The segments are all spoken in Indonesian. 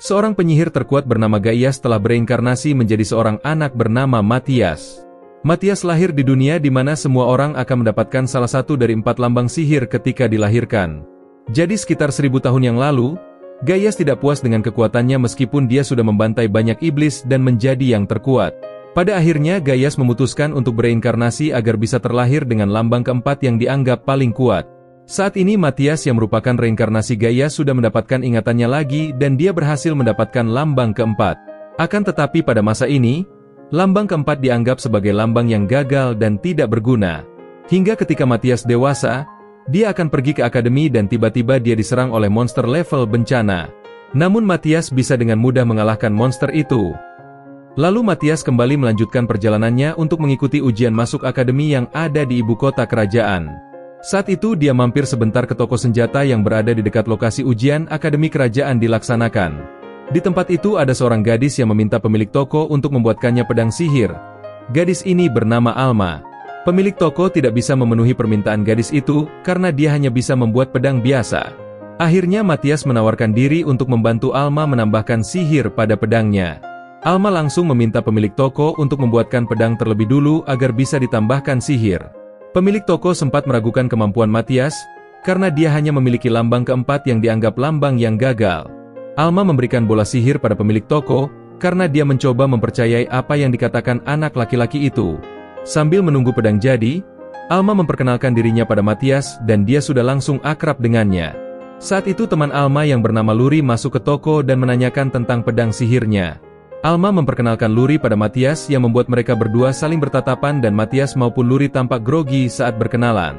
Seorang penyihir terkuat bernama Gaius telah bereinkarnasi menjadi seorang anak bernama Matthias. Matthias lahir di dunia di mana semua orang akan mendapatkan salah satu dari 4 lambang sihir ketika dilahirkan. Jadi sekitar 1000 tahun yang lalu, Gaius tidak puas dengan kekuatannya meskipun dia sudah membantai banyak iblis dan menjadi yang terkuat. Pada akhirnya Gaius memutuskan untuk bereinkarnasi agar bisa terlahir dengan lambang keempat yang dianggap paling kuat. Saat ini Matthias yang merupakan reinkarnasi Gaius sudah mendapatkan ingatannya lagi dan dia berhasil mendapatkan lambang keempat. Akan tetapi pada masa ini, lambang keempat dianggap sebagai lambang yang gagal dan tidak berguna. Hingga ketika Matthias dewasa, dia akan pergi ke akademi dan tiba-tiba dia diserang oleh monster level bencana. Namun Matthias bisa dengan mudah mengalahkan monster itu. Lalu Matthias kembali melanjutkan perjalanannya untuk mengikuti ujian masuk akademi yang ada di ibu kota kerajaan. Saat itu dia mampir sebentar ke toko senjata yang berada di dekat lokasi ujian akademi kerajaan dilaksanakan. Di tempat itu ada seorang gadis yang meminta pemilik toko untuk membuatkannya pedang sihir. Gadis ini bernama Alma. Pemilik toko tidak bisa memenuhi permintaan gadis itu karena dia hanya bisa membuat pedang biasa. Akhirnya Matthias menawarkan diri untuk membantu Alma menambahkan sihir pada pedangnya. Alma langsung meminta pemilik toko untuk membuatkan pedang terlebih dulu agar bisa ditambahkan sihir. Pemilik toko sempat meragukan kemampuan Matthias, karena dia hanya memiliki lambang keempat yang dianggap lambang yang gagal. Alma memberikan bola sihir pada pemilik toko, karena dia mencoba mempercayai apa yang dikatakan anak laki-laki itu. Sambil menunggu pedang jadi, Alma memperkenalkan dirinya pada Matthias dan dia sudah langsung akrab dengannya. Saat itu teman Alma yang bernama Luri masuk ke toko dan menanyakan tentang pedang sihirnya. Alma memperkenalkan Luri pada Matthias yang membuat mereka berdua saling bertatapan dan Matthias maupun Luri tampak grogi saat berkenalan.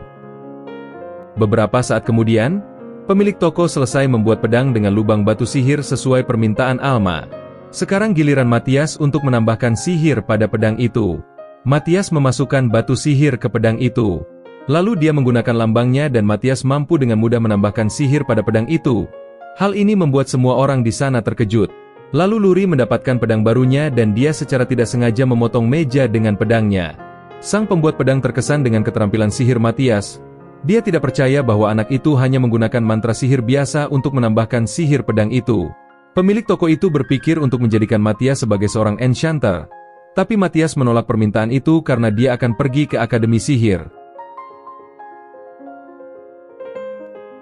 Beberapa saat kemudian, pemilik toko selesai membuat pedang dengan lubang batu sihir sesuai permintaan Alma. Sekarang giliran Matthias untuk menambahkan sihir pada pedang itu. Matthias memasukkan batu sihir ke pedang itu. Lalu dia menggunakan lambangnya dan Matthias mampu dengan mudah menambahkan sihir pada pedang itu. Hal ini membuat semua orang di sana terkejut. Lalu Luri mendapatkan pedang barunya dan dia secara tidak sengaja memotong meja dengan pedangnya. Sang pembuat pedang terkesan dengan keterampilan sihir Matthias. Dia tidak percaya bahwa anak itu hanya menggunakan mantra sihir biasa untuk menambahkan sihir pedang itu. Pemilik toko itu berpikir untuk menjadikan Matthias sebagai seorang enchanter. Tapi Matthias menolak permintaan itu karena dia akan pergi ke akademi sihir.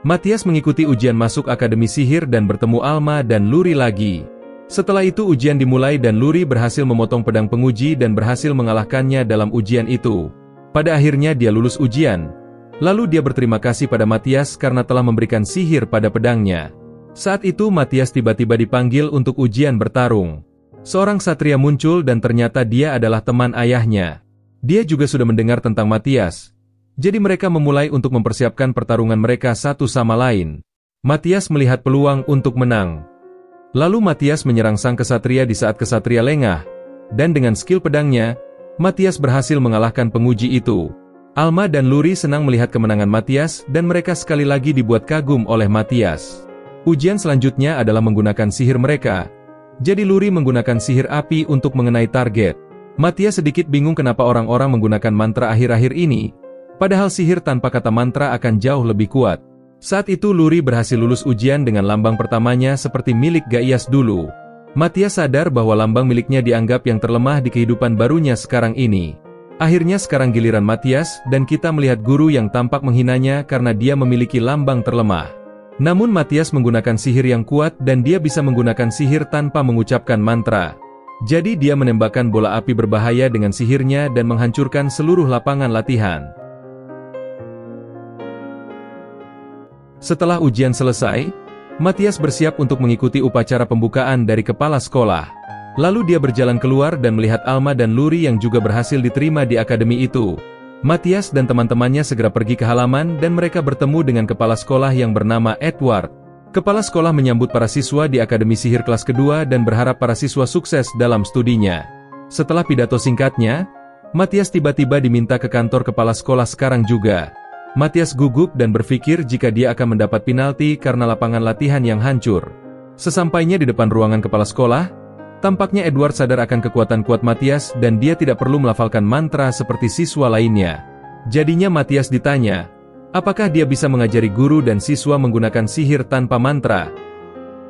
Matthias mengikuti ujian masuk akademi sihir dan bertemu Alma dan Luri lagi. Setelah itu ujian dimulai dan Luri berhasil memotong pedang penguji dan berhasil mengalahkannya dalam ujian itu. Pada akhirnya dia lulus ujian. Lalu dia berterima kasih pada Matthias karena telah memberikan sihir pada pedangnya. Saat itu Matthias tiba-tiba dipanggil untuk ujian bertarung. Seorang satria muncul dan ternyata dia adalah teman ayahnya. Dia juga sudah mendengar tentang Matthias. Jadi mereka memulai untuk mempersiapkan pertarungan mereka satu sama lain. Matthias melihat peluang untuk menang. Lalu Matthias menyerang sang kesatria di saat kesatria lengah, dan dengan skill pedangnya, Matthias berhasil mengalahkan penguji itu. Alma dan Luri senang melihat kemenangan Matthias dan mereka sekali lagi dibuat kagum oleh Matthias. Ujian selanjutnya adalah menggunakan sihir mereka. Jadi Luri menggunakan sihir api untuk mengenai target. Matthias sedikit bingung kenapa orang-orang menggunakan mantra akhir-akhir ini, padahal sihir tanpa kata mantra akan jauh lebih kuat. Saat itu Luri berhasil lulus ujian dengan lambang pertamanya seperti milik Gaius dulu. Matthias sadar bahwa lambang miliknya dianggap yang terlemah di kehidupan barunya sekarang ini. Akhirnya sekarang giliran Matthias dan kita melihat guru yang tampak menghinanya karena dia memiliki lambang terlemah. Namun Matthias menggunakan sihir yang kuat dan dia bisa menggunakan sihir tanpa mengucapkan mantra. Jadi dia menembakkan bola api berbahaya dengan sihirnya dan menghancurkan seluruh lapangan latihan. Setelah ujian selesai, Matthias bersiap untuk mengikuti upacara pembukaan dari kepala sekolah. Lalu dia berjalan keluar dan melihat Alma dan Luri yang juga berhasil diterima di akademi itu. Matthias dan teman-temannya segera pergi ke halaman dan mereka bertemu dengan kepala sekolah yang bernama Edward. Kepala sekolah menyambut para siswa di akademi sihir kelas kedua dan berharap para siswa sukses dalam studinya. Setelah pidato singkatnya, Matthias tiba-tiba diminta ke kantor kepala sekolah sekarang juga. Matthias gugup dan berpikir jika dia akan mendapat penalti karena lapangan latihan yang hancur. Sesampainya di depan ruangan kepala sekolah, tampaknya Edward sadar akan kekuatan kuat Matthias dan dia tidak perlu melafalkan mantra seperti siswa lainnya. Jadinya Matthias ditanya, apakah dia bisa mengajari guru dan siswa menggunakan sihir tanpa mantra?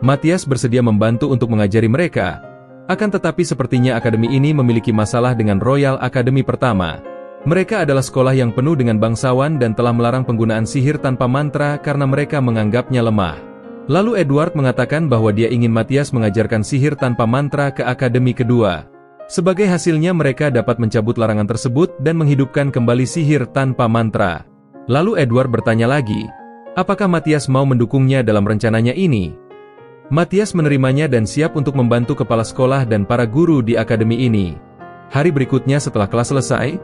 Matias bersedia membantu untuk mengajari mereka. Akan tetapi sepertinya akademi ini memiliki masalah dengan Royal Academy pertama. Mereka adalah sekolah yang penuh dengan bangsawan dan telah melarang penggunaan sihir tanpa mantra karena mereka menganggapnya lemah. Lalu Edward mengatakan bahwa dia ingin Matias mengajarkan sihir tanpa mantra ke akademi kedua. Sebagai hasilnya mereka dapat mencabut larangan tersebut dan menghidupkan kembali sihir tanpa mantra. Lalu Edward bertanya lagi, apakah Matias mau mendukungnya dalam rencananya ini? Matias menerimanya dan siap untuk membantu kepala sekolah dan para guru di akademi ini. Hari berikutnya setelah kelas selesai,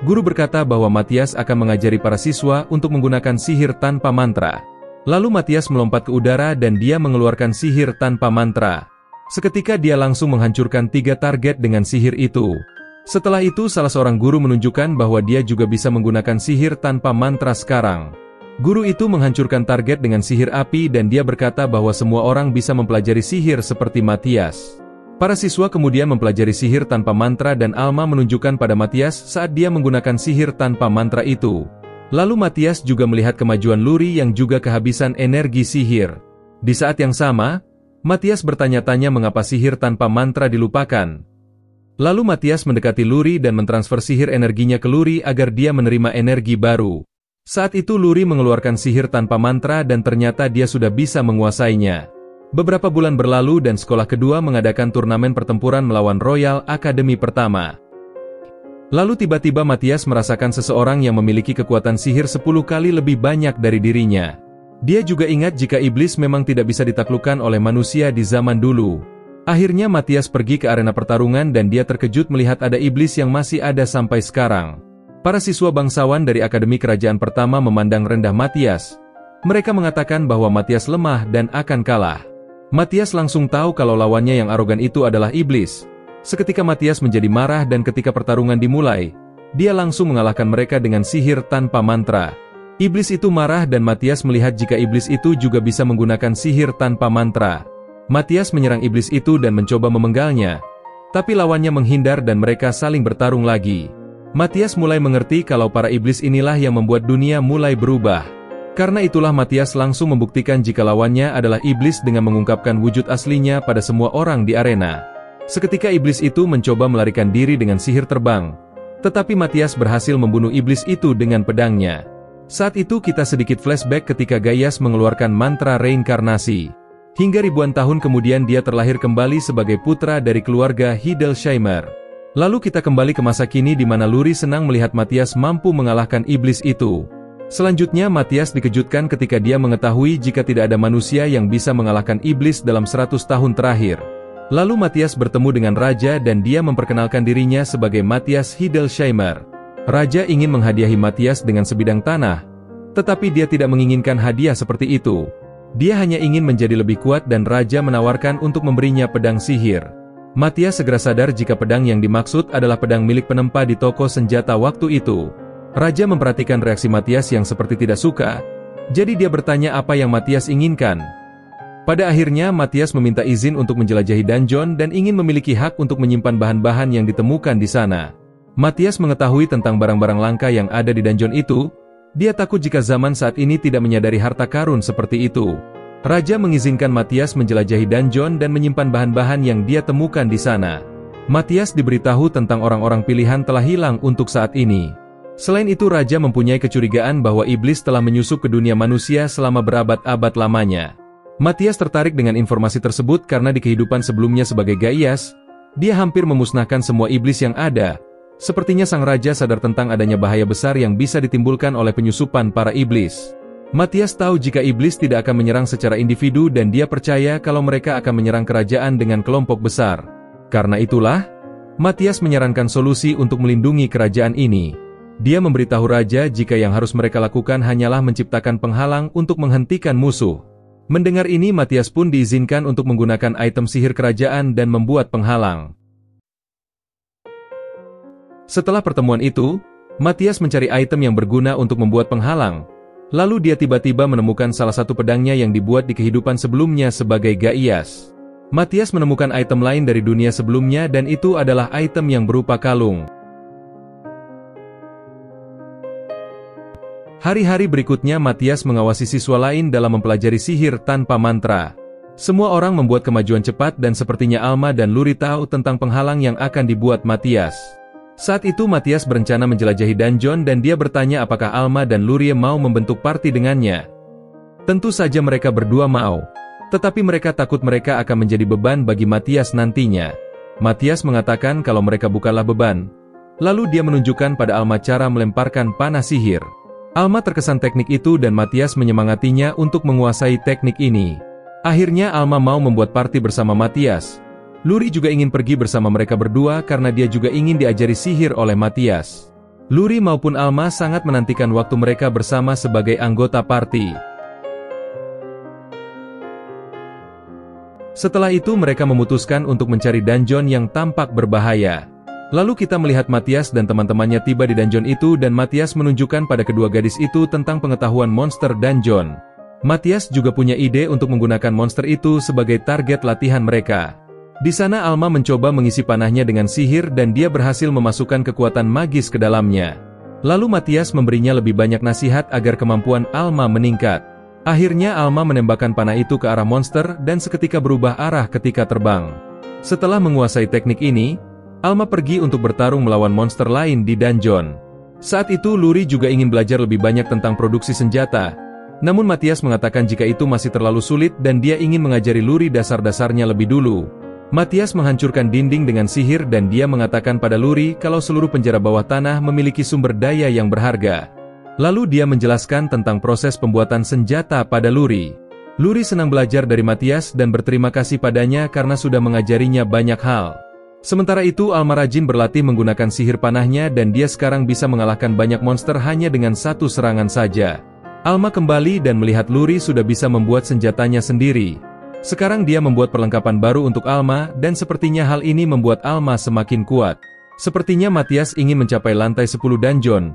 guru berkata bahwa Matias akan mengajari para siswa untuk menggunakan sihir tanpa mantra. Lalu Matias melompat ke udara dan dia mengeluarkan sihir tanpa mantra. Seketika dia langsung menghancurkan 3 target dengan sihir itu. Setelah itu salah seorang guru menunjukkan bahwa dia juga bisa menggunakan sihir tanpa mantra sekarang. Guru itu menghancurkan target dengan sihir api dan dia berkata bahwa semua orang bisa mempelajari sihir seperti Matias. Para siswa kemudian mempelajari sihir tanpa mantra dan Alma menunjukkan pada Matias saat dia menggunakan sihir tanpa mantra itu. Lalu Matias juga melihat kemajuan Luri yang juga kehabisan energi sihir. Di saat yang sama, Matias bertanya-tanya mengapa sihir tanpa mantra dilupakan. Lalu Matias mendekati Luri dan mentransfer sihir energinya ke Luri agar dia menerima energi baru. Saat itu Luri mengeluarkan sihir tanpa mantra dan ternyata dia sudah bisa menguasainya. Beberapa bulan berlalu dan sekolah kedua mengadakan turnamen pertempuran melawan Royal Academy pertama. Lalu tiba-tiba Matias merasakan seseorang yang memiliki kekuatan sihir 10 kali lebih banyak dari dirinya. Dia juga ingat jika iblis memang tidak bisa ditaklukkan oleh manusia di zaman dulu. Akhirnya Matias pergi ke arena pertarungan dan dia terkejut melihat ada iblis yang masih ada sampai sekarang. Para siswa bangsawan dari Akademi Kerajaan pertama memandang rendah Matias. Mereka mengatakan bahwa Matias lemah dan akan kalah. Matias langsung tahu kalau lawannya yang arogan itu adalah iblis. Seketika Matias menjadi marah dan ketika pertarungan dimulai, dia langsung mengalahkan mereka dengan sihir tanpa mantra. Iblis itu marah dan Matias melihat jika iblis itu juga bisa menggunakan sihir tanpa mantra. Matias menyerang iblis itu dan mencoba memenggalnya. Tapi lawannya menghindar dan mereka saling bertarung lagi. Matias mulai mengerti kalau para iblis inilah yang membuat dunia mulai berubah. Karena itulah Matias langsung membuktikan jika lawannya adalah iblis dengan mengungkapkan wujud aslinya pada semua orang di arena. Seketika iblis itu mencoba melarikan diri dengan sihir terbang. Tetapi Matias berhasil membunuh iblis itu dengan pedangnya. Saat itu kita sedikit flashback ketika Gaius mengeluarkan mantra reinkarnasi. Hingga ribuan tahun kemudian dia terlahir kembali sebagai putra dari keluarga Hildesheimer. Lalu kita kembali ke masa kini di mana Luri senang melihat Matias mampu mengalahkan iblis itu. Selanjutnya Matias dikejutkan ketika dia mengetahui jika tidak ada manusia yang bisa mengalahkan iblis dalam 100 tahun terakhir. Lalu Matias bertemu dengan Raja dan dia memperkenalkan dirinya sebagai Matias Hildesheimer. Raja ingin menghadiahi Matias dengan sebidang tanah, tetapi dia tidak menginginkan hadiah seperti itu. Dia hanya ingin menjadi lebih kuat dan Raja menawarkan untuk memberinya pedang sihir. Matias segera sadar jika pedang yang dimaksud adalah pedang milik penempa di toko senjata waktu itu. Raja memperhatikan reaksi Matias yang seperti tidak suka, jadi dia bertanya apa yang Matias inginkan. Pada akhirnya Matias meminta izin untuk menjelajahi dungeon dan ingin memiliki hak untuk menyimpan bahan-bahan yang ditemukan di sana. Matias mengetahui tentang barang-barang langka yang ada di dungeon itu. Dia takut jika zaman saat ini tidak menyadari harta karun seperti itu. Raja mengizinkan Matias menjelajahi dungeon dan menyimpan bahan-bahan yang dia temukan di sana. Matias diberitahu tentang orang-orang pilihan telah hilang untuk saat ini. Selain itu Raja mempunyai kecurigaan bahwa iblis telah menyusup ke dunia manusia selama berabad-abad lamanya. Matias tertarik dengan informasi tersebut karena di kehidupan sebelumnya sebagai Gaius, dia hampir memusnahkan semua iblis yang ada. Sepertinya sang raja sadar tentang adanya bahaya besar yang bisa ditimbulkan oleh penyusupan para iblis. Matias tahu jika iblis tidak akan menyerang secara individu dan dia percaya kalau mereka akan menyerang kerajaan dengan kelompok besar. Karena itulah, Matias menyarankan solusi untuk melindungi kerajaan ini. Dia memberitahu raja jika yang harus mereka lakukan hanyalah menciptakan penghalang untuk menghentikan musuh. Mendengar ini Matias pun diizinkan untuk menggunakan item sihir kerajaan dan membuat penghalang. Setelah pertemuan itu, Matias mencari item yang berguna untuk membuat penghalang. Lalu dia tiba-tiba menemukan salah satu pedangnya yang dibuat di kehidupan sebelumnya sebagai Gaius. Matias menemukan item lain dari dunia sebelumnya dan itu adalah item yang berupa kalung. Hari-hari berikutnya Matias mengawasi siswa lain dalam mempelajari sihir tanpa mantra. Semua orang membuat kemajuan cepat dan sepertinya Alma dan Luri tahu tentang penghalang yang akan dibuat Matthias. Saat itu Matthias berencana menjelajahi dungeon dan dia bertanya apakah Alma dan Luri mau membentuk party dengannya. Tentu saja mereka berdua mau. Tetapi mereka takut mereka akan menjadi beban bagi Matthias nantinya. Matthias mengatakan kalau mereka bukanlah beban. Lalu dia menunjukkan pada Alma cara melemparkan panah sihir. Alma terkesan teknik itu dan Matthias menyemangatinya untuk menguasai teknik ini. Akhirnya Alma mau membuat party bersama Matthias. Luri juga ingin pergi bersama mereka berdua karena dia juga ingin diajari sihir oleh Matthias. Luri maupun Alma sangat menantikan waktu mereka bersama sebagai anggota party. Setelah itu mereka memutuskan untuk mencari dungeon yang tampak berbahaya. Lalu kita melihat Matthias dan teman-temannya tiba di dungeon itu dan Matthias menunjukkan pada kedua gadis itu tentang pengetahuan monster dungeon. Matthias juga punya ide untuk menggunakan monster itu sebagai target latihan mereka. Di sana Alma mencoba mengisi panahnya dengan sihir dan dia berhasil memasukkan kekuatan magis ke dalamnya. Lalu Matthias memberinya lebih banyak nasihat agar kemampuan Alma meningkat. Akhirnya Alma menembakkan panah itu ke arah monster dan seketika berubah arah ketika terbang. Setelah menguasai teknik ini, Alma pergi untuk bertarung melawan monster lain di dungeon. Saat itu Luri juga ingin belajar lebih banyak tentang produksi senjata. Namun Matthias mengatakan jika itu masih terlalu sulit dan dia ingin mengajari Luri dasar-dasarnya lebih dulu. Matthias menghancurkan dinding dengan sihir dan dia mengatakan pada Luri kalau seluruh penjara bawah tanah memiliki sumber daya yang berharga. Lalu dia menjelaskan tentang proses pembuatan senjata pada Luri. Luri senang belajar dari Matthias dan berterima kasih padanya karena sudah mengajarinya banyak hal. Sementara itu Alma rajin berlatih menggunakan sihir panahnya dan dia sekarang bisa mengalahkan banyak monster hanya dengan satu serangan saja. Alma kembali dan melihat Luri sudah bisa membuat senjatanya sendiri. Sekarang dia membuat perlengkapan baru untuk Alma dan sepertinya hal ini membuat Alma semakin kuat. Sepertinya Matthias ingin mencapai lantai 10 dungeon.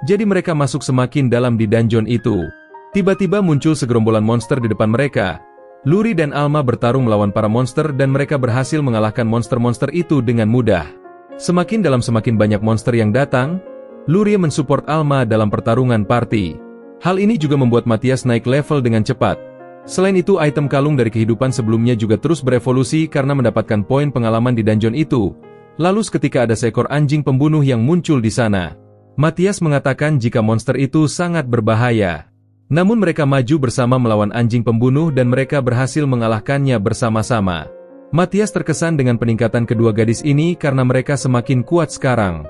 Jadi mereka masuk semakin dalam di dungeon itu. Tiba-tiba muncul segerombolan monster di depan mereka. Luri dan Alma bertarung melawan para monster dan mereka berhasil mengalahkan monster-monster itu dengan mudah. Semakin banyak monster yang datang, Luri mensupport Alma dalam pertarungan party. Hal ini juga membuat Matthias naik level dengan cepat. Selain itu item kalung dari kehidupan sebelumnya juga terus berevolusi karena mendapatkan poin pengalaman di dungeon itu. Lalu seketika ada seekor anjing pembunuh yang muncul di sana. Matthias mengatakan jika monster itu sangat berbahaya. Namun mereka maju bersama melawan anjing pembunuh dan mereka berhasil mengalahkannya bersama-sama. Matthias terkesan dengan peningkatan kedua gadis ini karena mereka semakin kuat sekarang.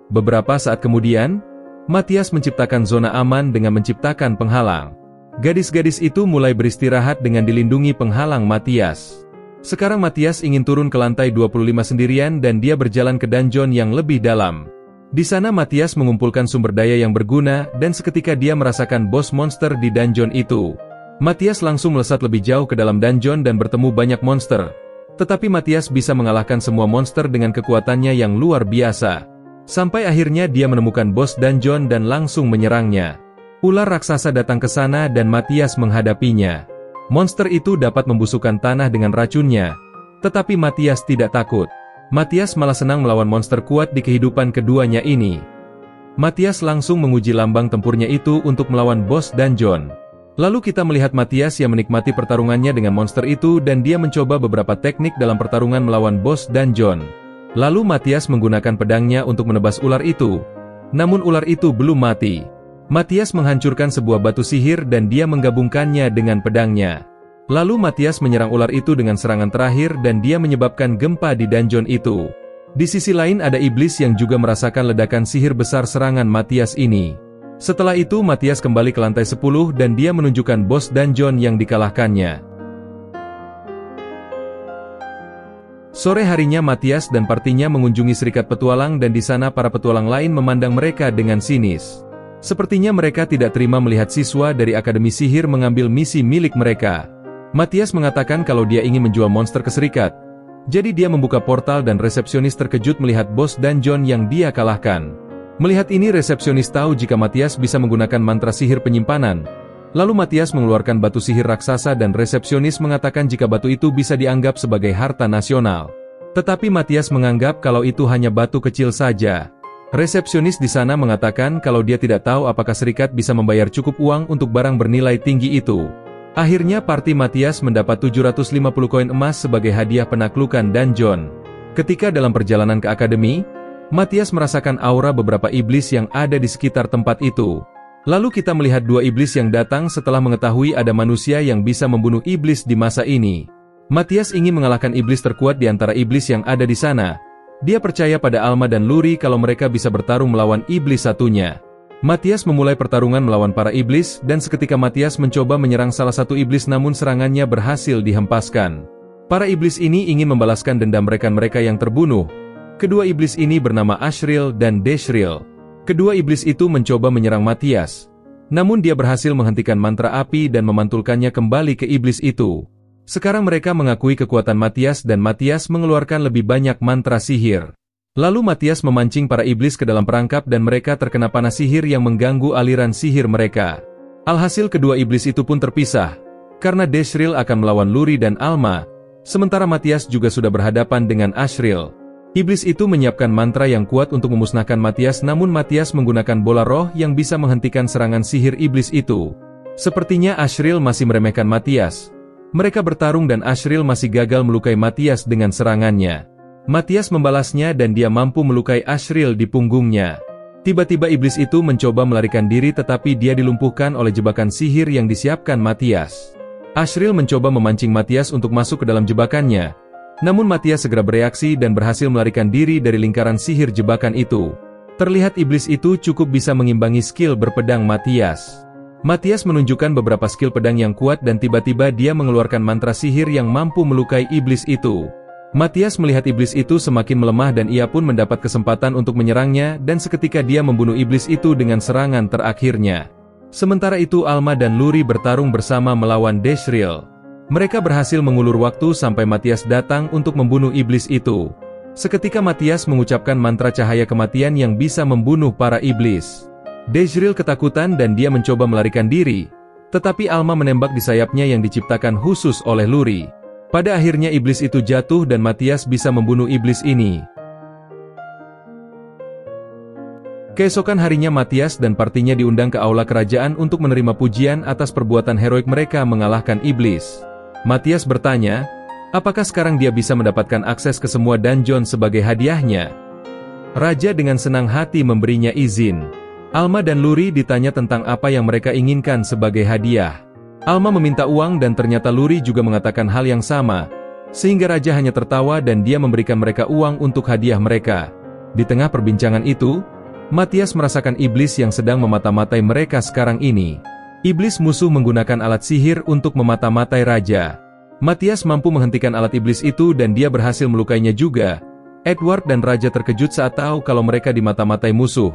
Beberapa saat kemudian, Matthias menciptakan zona aman dengan menciptakan penghalang. Gadis-gadis itu mulai beristirahat dengan dilindungi penghalang Matthias. Sekarang Matthias ingin turun ke lantai 25 sendirian dan dia berjalan ke dungeon yang lebih dalam. Di sana Matthias mengumpulkan sumber daya yang berguna dan seketika dia merasakan bos monster di dungeon itu. Matthias langsung melesat lebih jauh ke dalam dungeon dan bertemu banyak monster. Tetapi Matthias bisa mengalahkan semua monster dengan kekuatannya yang luar biasa. Sampai akhirnya dia menemukan bos dungeon dan langsung menyerangnya. Ular raksasa datang ke sana dan Matthias menghadapinya. Monster itu dapat membusukkan tanah dengan racunnya. Tetapi Matthias tidak takut. Matthias malah senang melawan monster kuat di kehidupan keduanya ini. Matthias langsung menguji lambang tempurnya itu untuk melawan bos dungeon. Lalu kita melihat Matthias yang menikmati pertarungannya dengan monster itu dan dia mencoba beberapa teknik dalam pertarungan melawan bos dungeon. Lalu Matthias menggunakan pedangnya untuk menebas ular itu. Namun ular itu belum mati. Matthias menghancurkan sebuah batu sihir dan dia menggabungkannya dengan pedangnya. Lalu Matthias menyerang ular itu dengan serangan terakhir dan dia menyebabkan gempa di dungeon itu. Di sisi lain ada iblis yang juga merasakan ledakan sihir besar serangan Matthias ini. Setelah itu Matthias kembali ke lantai 10 dan dia menunjukkan bos dungeon yang dikalahkannya. Sore harinya Matthias dan partinya mengunjungi serikat petualang dan di sana para petualang lain memandang mereka dengan sinis. Sepertinya mereka tidak terima melihat siswa dari Akademi Sihir mengambil misi milik mereka. Matthias mengatakan kalau dia ingin menjual monster ke serikat. Jadi dia membuka portal dan resepsionis terkejut melihat bos dungeon yang dia kalahkan. Melihat ini resepsionis tahu jika Matthias bisa menggunakan mantra sihir penyimpanan. Lalu Matthias mengeluarkan batu sihir raksasa dan resepsionis mengatakan jika batu itu bisa dianggap sebagai harta nasional. Tetapi Matthias menganggap kalau itu hanya batu kecil saja. Resepsionis di sana mengatakan kalau dia tidak tahu apakah serikat bisa membayar cukup uang untuk barang bernilai tinggi itu. Akhirnya parti Matthias mendapat 750 koin emas sebagai hadiah penaklukan dungeon. Ketika dalam perjalanan ke akademi, Matthias merasakan aura beberapa iblis yang ada di sekitar tempat itu. Lalu kita melihat dua iblis yang datang setelah mengetahui ada manusia yang bisa membunuh iblis di masa ini. Matthias ingin mengalahkan iblis terkuat di antara iblis yang ada di sana. Dia percaya pada Alma dan Luri kalau mereka bisa bertarung melawan iblis satunya. Matthias memulai pertarungan melawan para iblis, dan seketika Matthias mencoba menyerang salah satu iblis namun serangannya berhasil dihempaskan. Para iblis ini ingin membalaskan dendam mereka yang terbunuh. Kedua iblis ini bernama Ashril dan Deshril. Kedua iblis itu mencoba menyerang Matthias. Namun dia berhasil menghentikan mantra api dan memantulkannya kembali ke iblis itu. Sekarang mereka mengakui kekuatan Matthias dan Matthias mengeluarkan lebih banyak mantra sihir. Lalu Matthias memancing para iblis ke dalam perangkap dan mereka terkena panas sihir yang mengganggu aliran sihir mereka. Alhasil kedua iblis itu pun terpisah, karena Deshril akan melawan Luri dan Alma, sementara Matthias juga sudah berhadapan dengan Ashril. Iblis itu menyiapkan mantra yang kuat untuk memusnahkan Matthias, namun Matthias menggunakan bola roh yang bisa menghentikan serangan sihir iblis itu. Sepertinya Ashril masih meremehkan Matthias. Mereka bertarung dan Ashril masih gagal melukai Matthias dengan serangannya. Matthias membalasnya dan dia mampu melukai Ashril di punggungnya. Tiba-tiba iblis itu mencoba melarikan diri tetapi dia dilumpuhkan oleh jebakan sihir yang disiapkan Matthias. Ashril mencoba memancing Matthias untuk masuk ke dalam jebakannya. Namun Matthias segera bereaksi dan berhasil melarikan diri dari lingkaran sihir jebakan itu. Terlihat iblis itu cukup bisa mengimbangi skill berpedang Matthias. Matthias menunjukkan beberapa skill pedang yang kuat dan tiba-tiba dia mengeluarkan mantra sihir yang mampu melukai iblis itu. Matthias melihat iblis itu semakin melemah dan ia pun mendapat kesempatan untuk menyerangnya dan seketika dia membunuh iblis itu dengan serangan terakhirnya. Sementara itu Alma dan Luri bertarung bersama melawan Deshril. Mereka berhasil mengulur waktu sampai Matthias datang untuk membunuh iblis itu. Seketika Matthias mengucapkan mantra cahaya kematian yang bisa membunuh para iblis. Deshril ketakutan dan dia mencoba melarikan diri, tetapi Alma menembak di sayapnya yang diciptakan khusus oleh Luri. Pada akhirnya iblis itu jatuh dan Matthias bisa membunuh iblis ini. Keesokan harinya Matthias dan partinya diundang ke aula kerajaan untuk menerima pujian atas perbuatan heroik mereka mengalahkan iblis. Matthias bertanya, apakah sekarang dia bisa mendapatkan akses ke semua dungeon sebagai hadiahnya? Raja dengan senang hati memberinya izin. Alma dan Luri ditanya tentang apa yang mereka inginkan sebagai hadiah. Alma meminta uang dan ternyata Luri juga mengatakan hal yang sama, sehingga Raja hanya tertawa dan dia memberikan mereka uang untuk hadiah mereka. Di tengah perbincangan itu, Matthias merasakan iblis yang sedang memata-matai mereka sekarang ini. Iblis musuh menggunakan alat sihir untuk memata-matai Raja. Matthias mampu menghentikan alat iblis itu dan dia berhasil melukainya juga. Edward dan Raja terkejut saat tahu kalau mereka dimata-matai musuh.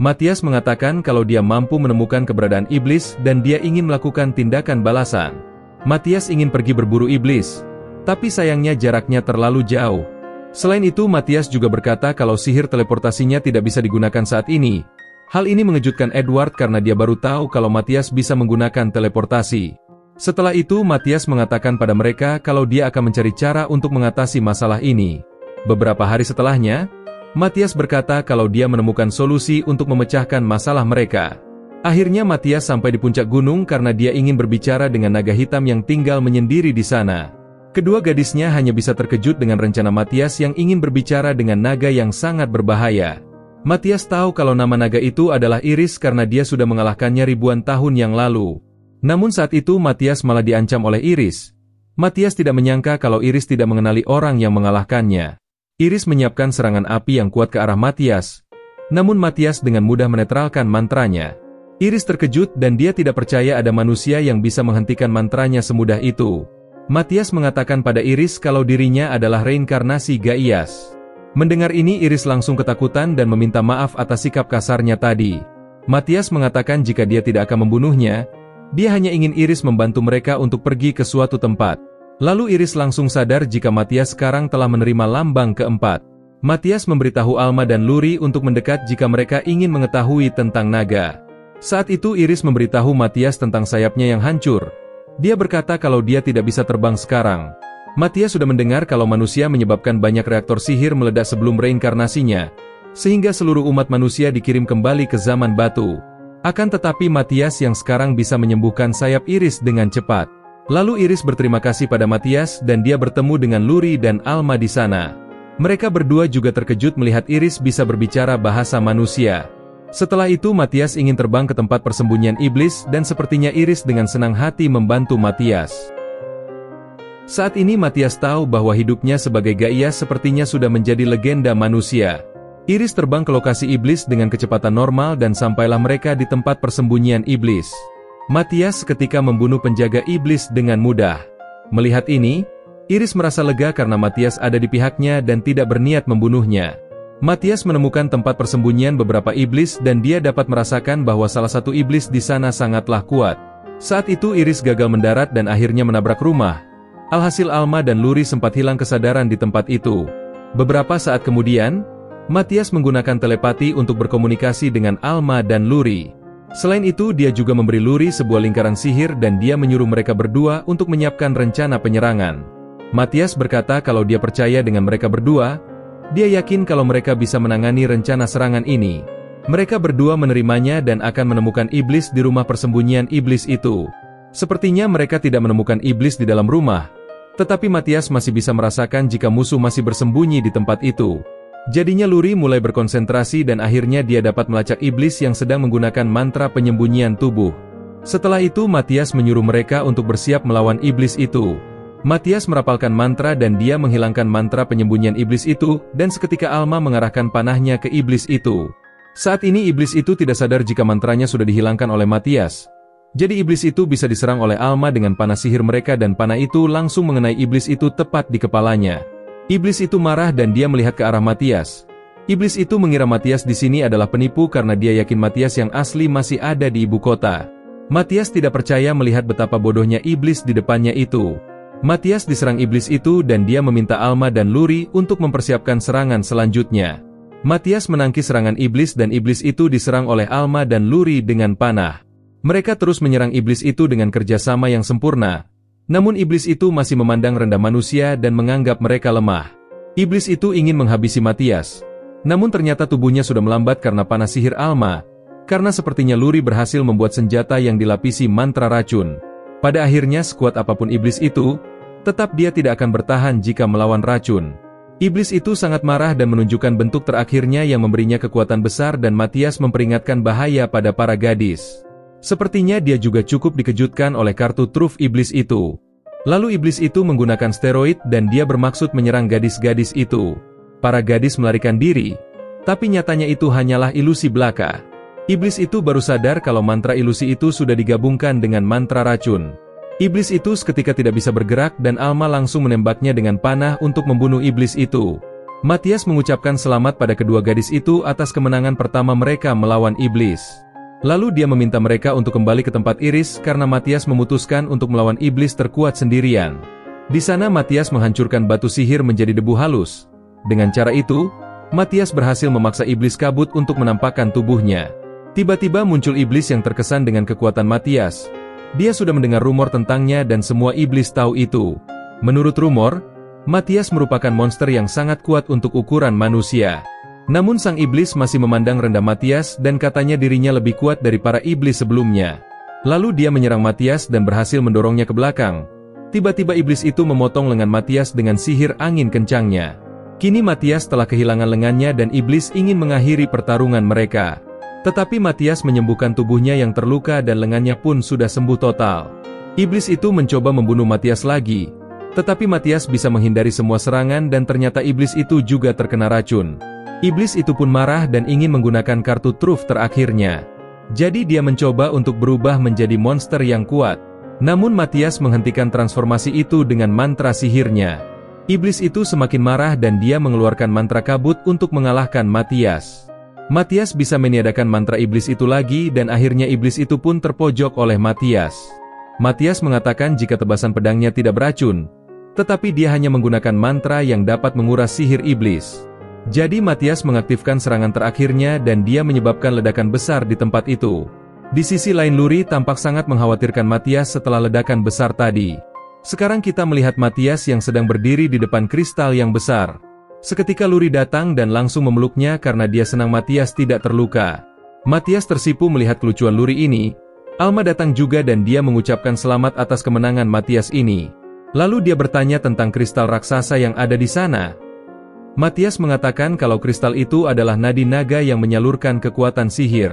Matthias mengatakan kalau dia mampu menemukan keberadaan iblis dan dia ingin melakukan tindakan balasan. Matthias ingin pergi berburu iblis, tapi sayangnya jaraknya terlalu jauh. Selain itu Matthias juga berkata kalau sihir teleportasinya tidak bisa digunakan saat ini. Hal ini mengejutkan Edward karena dia baru tahu kalau Matthias bisa menggunakan teleportasi. Setelah itu Matthias mengatakan pada mereka kalau dia akan mencari cara untuk mengatasi masalah ini. Beberapa hari setelahnya, Matthias berkata kalau dia menemukan solusi untuk memecahkan masalah mereka. Akhirnya Matthias sampai di puncak gunung karena dia ingin berbicara dengan naga hitam yang tinggal menyendiri di sana. Kedua gadisnya hanya bisa terkejut dengan rencana Matthias yang ingin berbicara dengan naga yang sangat berbahaya. Matthias tahu kalau nama naga itu adalah Iris karena dia sudah mengalahkannya ribuan tahun yang lalu. Namun saat itu Matthias malah diancam oleh Iris. Matthias tidak menyangka kalau Iris tidak mengenali orang yang mengalahkannya. Iris menyiapkan serangan api yang kuat ke arah Matthias. Namun Matthias dengan mudah menetralkan mantranya. Iris terkejut dan dia tidak percaya ada manusia yang bisa menghentikan mantranya semudah itu. Matthias mengatakan pada Iris kalau dirinya adalah reinkarnasi Gaias. Mendengar ini Iris langsung ketakutan dan meminta maaf atas sikap kasarnya tadi. Matthias mengatakan jika dia tidak akan membunuhnya, dia hanya ingin Iris membantu mereka untuk pergi ke suatu tempat. Lalu Iris langsung sadar jika Matthias sekarang telah menerima lambang keempat. Matthias memberitahu Alma dan Luri untuk mendekat jika mereka ingin mengetahui tentang naga. Saat itu Iris memberitahu Matthias tentang sayapnya yang hancur. Dia berkata kalau dia tidak bisa terbang sekarang. Matthias sudah mendengar kalau manusia menyebabkan banyak reaktor sihir meledak sebelum reinkarnasinya. sehingga seluruh umat manusia dikirim kembali ke zaman batu. Akan tetapi Matias yang sekarang bisa menyembuhkan sayap Iris dengan cepat. Lalu Iris berterima kasih pada Matias dan dia bertemu dengan Luri dan Alma di sana. Mereka berdua juga terkejut melihat Iris bisa berbicara bahasa manusia. Setelah itu Matias ingin terbang ke tempat persembunyian iblis dan sepertinya Iris dengan senang hati membantu Matias. Saat ini Matias tahu bahwa hidupnya sebagai Gaius sepertinya sudah menjadi legenda manusia. Iris terbang ke lokasi iblis dengan kecepatan normal dan sampailah mereka di tempat persembunyian iblis. Matias seketika membunuh penjaga iblis dengan mudah. Melihat ini, Iris merasa lega karena Matias ada di pihaknya dan tidak berniat membunuhnya. Matias menemukan tempat persembunyian beberapa iblis dan dia dapat merasakan bahwa salah satu iblis di sana sangatlah kuat. Saat itu Iris gagal mendarat dan akhirnya menabrak rumah. Alhasil Alma dan Luri sempat hilang kesadaran di tempat itu. Beberapa saat kemudian, Matias menggunakan telepati untuk berkomunikasi dengan Alma dan Luri. Selain itu dia juga memberi Luri sebuah lingkaran sihir dan dia menyuruh mereka berdua untuk menyiapkan rencana penyerangan. Matias berkata kalau dia percaya dengan mereka berdua, dia yakin kalau mereka bisa menangani rencana serangan ini. Mereka berdua menerimanya dan akan menemukan iblis di rumah persembunyian iblis itu. Sepertinya mereka tidak menemukan iblis di dalam rumah, tetapi Matias masih bisa merasakan jika musuh masih bersembunyi di tempat itu. Jadinya Luri mulai berkonsentrasi dan akhirnya dia dapat melacak iblis yang sedang menggunakan mantra penyembunyian tubuh. Setelah itu Matias menyuruh mereka untuk bersiap melawan iblis itu. Matias merapalkan mantra dan dia menghilangkan mantra penyembunyian iblis itu, dan seketika Alma mengarahkan panahnya ke iblis itu. Saat ini iblis itu tidak sadar jika mantranya sudah dihilangkan oleh Matias. Jadi iblis itu bisa diserang oleh Alma dengan panah sihir mereka dan panah itu langsung mengenai iblis itu tepat di kepalanya. Iblis itu marah dan dia melihat ke arah Matias. Iblis itu mengira Matias di sini adalah penipu karena dia yakin Matias yang asli masih ada di ibu kota. Matias tidak percaya melihat betapa bodohnya iblis di depannya itu. Matias diserang iblis itu dan dia meminta Alma dan Luri untuk mempersiapkan serangan selanjutnya. Matias menangkis serangan iblis dan iblis itu diserang oleh Alma dan Luri dengan panah. Mereka terus menyerang iblis itu dengan kerjasama yang sempurna. Namun iblis itu masih memandang rendah manusia dan menganggap mereka lemah. Iblis itu ingin menghabisi Matias. Namun ternyata tubuhnya sudah melambat karena panah sihir Alma. Karena sepertinya Luri berhasil membuat senjata yang dilapisi mantra racun. Pada akhirnya sekuat apapun iblis itu, tetap dia tidak akan bertahan jika melawan racun. Iblis itu sangat marah dan menunjukkan bentuk terakhirnya yang memberinya kekuatan besar dan Matias memperingatkan bahaya pada para gadis. Sepertinya dia juga cukup dikejutkan oleh kartu truf iblis itu. Lalu iblis itu menggunakan steroid dan dia bermaksud menyerang gadis-gadis itu. Para gadis melarikan diri, tapi nyatanya itu hanyalah ilusi belaka. Iblis itu baru sadar kalau mantra ilusi itu sudah digabungkan dengan mantra racun. Iblis itu seketika tidak bisa bergerak dan Alma langsung menembaknya dengan panah untuk membunuh iblis itu. Matias mengucapkan selamat pada kedua gadis itu atas kemenangan pertama mereka melawan iblis. Lalu dia meminta mereka untuk kembali ke tempat Iris karena Matias memutuskan untuk melawan iblis terkuat sendirian. Di sana Matias menghancurkan batu sihir menjadi debu halus. Dengan cara itu, Matias berhasil memaksa iblis kabut untuk menampakkan tubuhnya. Tiba-tiba muncul iblis yang terkesan dengan kekuatan Matias. Dia sudah mendengar rumor tentangnya dan semua iblis tahu itu. Menurut rumor, Matias merupakan monster yang sangat kuat untuk ukuran manusia. Namun sang iblis masih memandang rendah Matias dan katanya dirinya lebih kuat dari para iblis sebelumnya. Lalu dia menyerang Matias dan berhasil mendorongnya ke belakang. Tiba-tiba iblis itu memotong lengan Matias dengan sihir angin kencangnya. Kini Matias telah kehilangan lengannya dan iblis ingin mengakhiri pertarungan mereka. Tetapi Matias menyembuhkan tubuhnya yang terluka dan lengannya pun sudah sembuh total. Iblis itu mencoba membunuh Matias lagi. Tetapi Matias bisa menghindari semua serangan dan ternyata iblis itu juga terkena racun. Iblis itu pun marah dan ingin menggunakan kartu truf terakhirnya. Jadi dia mencoba untuk berubah menjadi monster yang kuat. Namun Matias menghentikan transformasi itu dengan mantra sihirnya. Iblis itu semakin marah dan dia mengeluarkan mantra kabut untuk mengalahkan Matias. Matias bisa meniadakan mantra iblis itu lagi dan akhirnya iblis itu pun terpojok oleh Matias. Matias mengatakan jika tebasan pedangnya tidak beracun, tetapi dia hanya menggunakan mantra yang dapat menguras sihir iblis. Jadi Matias mengaktifkan serangan terakhirnya dan dia menyebabkan ledakan besar di tempat itu. Di sisi lain Luri tampak sangat mengkhawatirkan Matias setelah ledakan besar tadi. Sekarang kita melihat Matias yang sedang berdiri di depan kristal yang besar. Seketika Luri datang dan langsung memeluknya karena dia senang Matias tidak terluka. Matias tersipu melihat kelucuan Luri ini. Alma datang juga dan dia mengucapkan selamat atas kemenangan Matias ini. Lalu dia bertanya tentang kristal raksasa yang ada di sana. Matias mengatakan kalau kristal itu adalah nadi naga yang menyalurkan kekuatan sihir.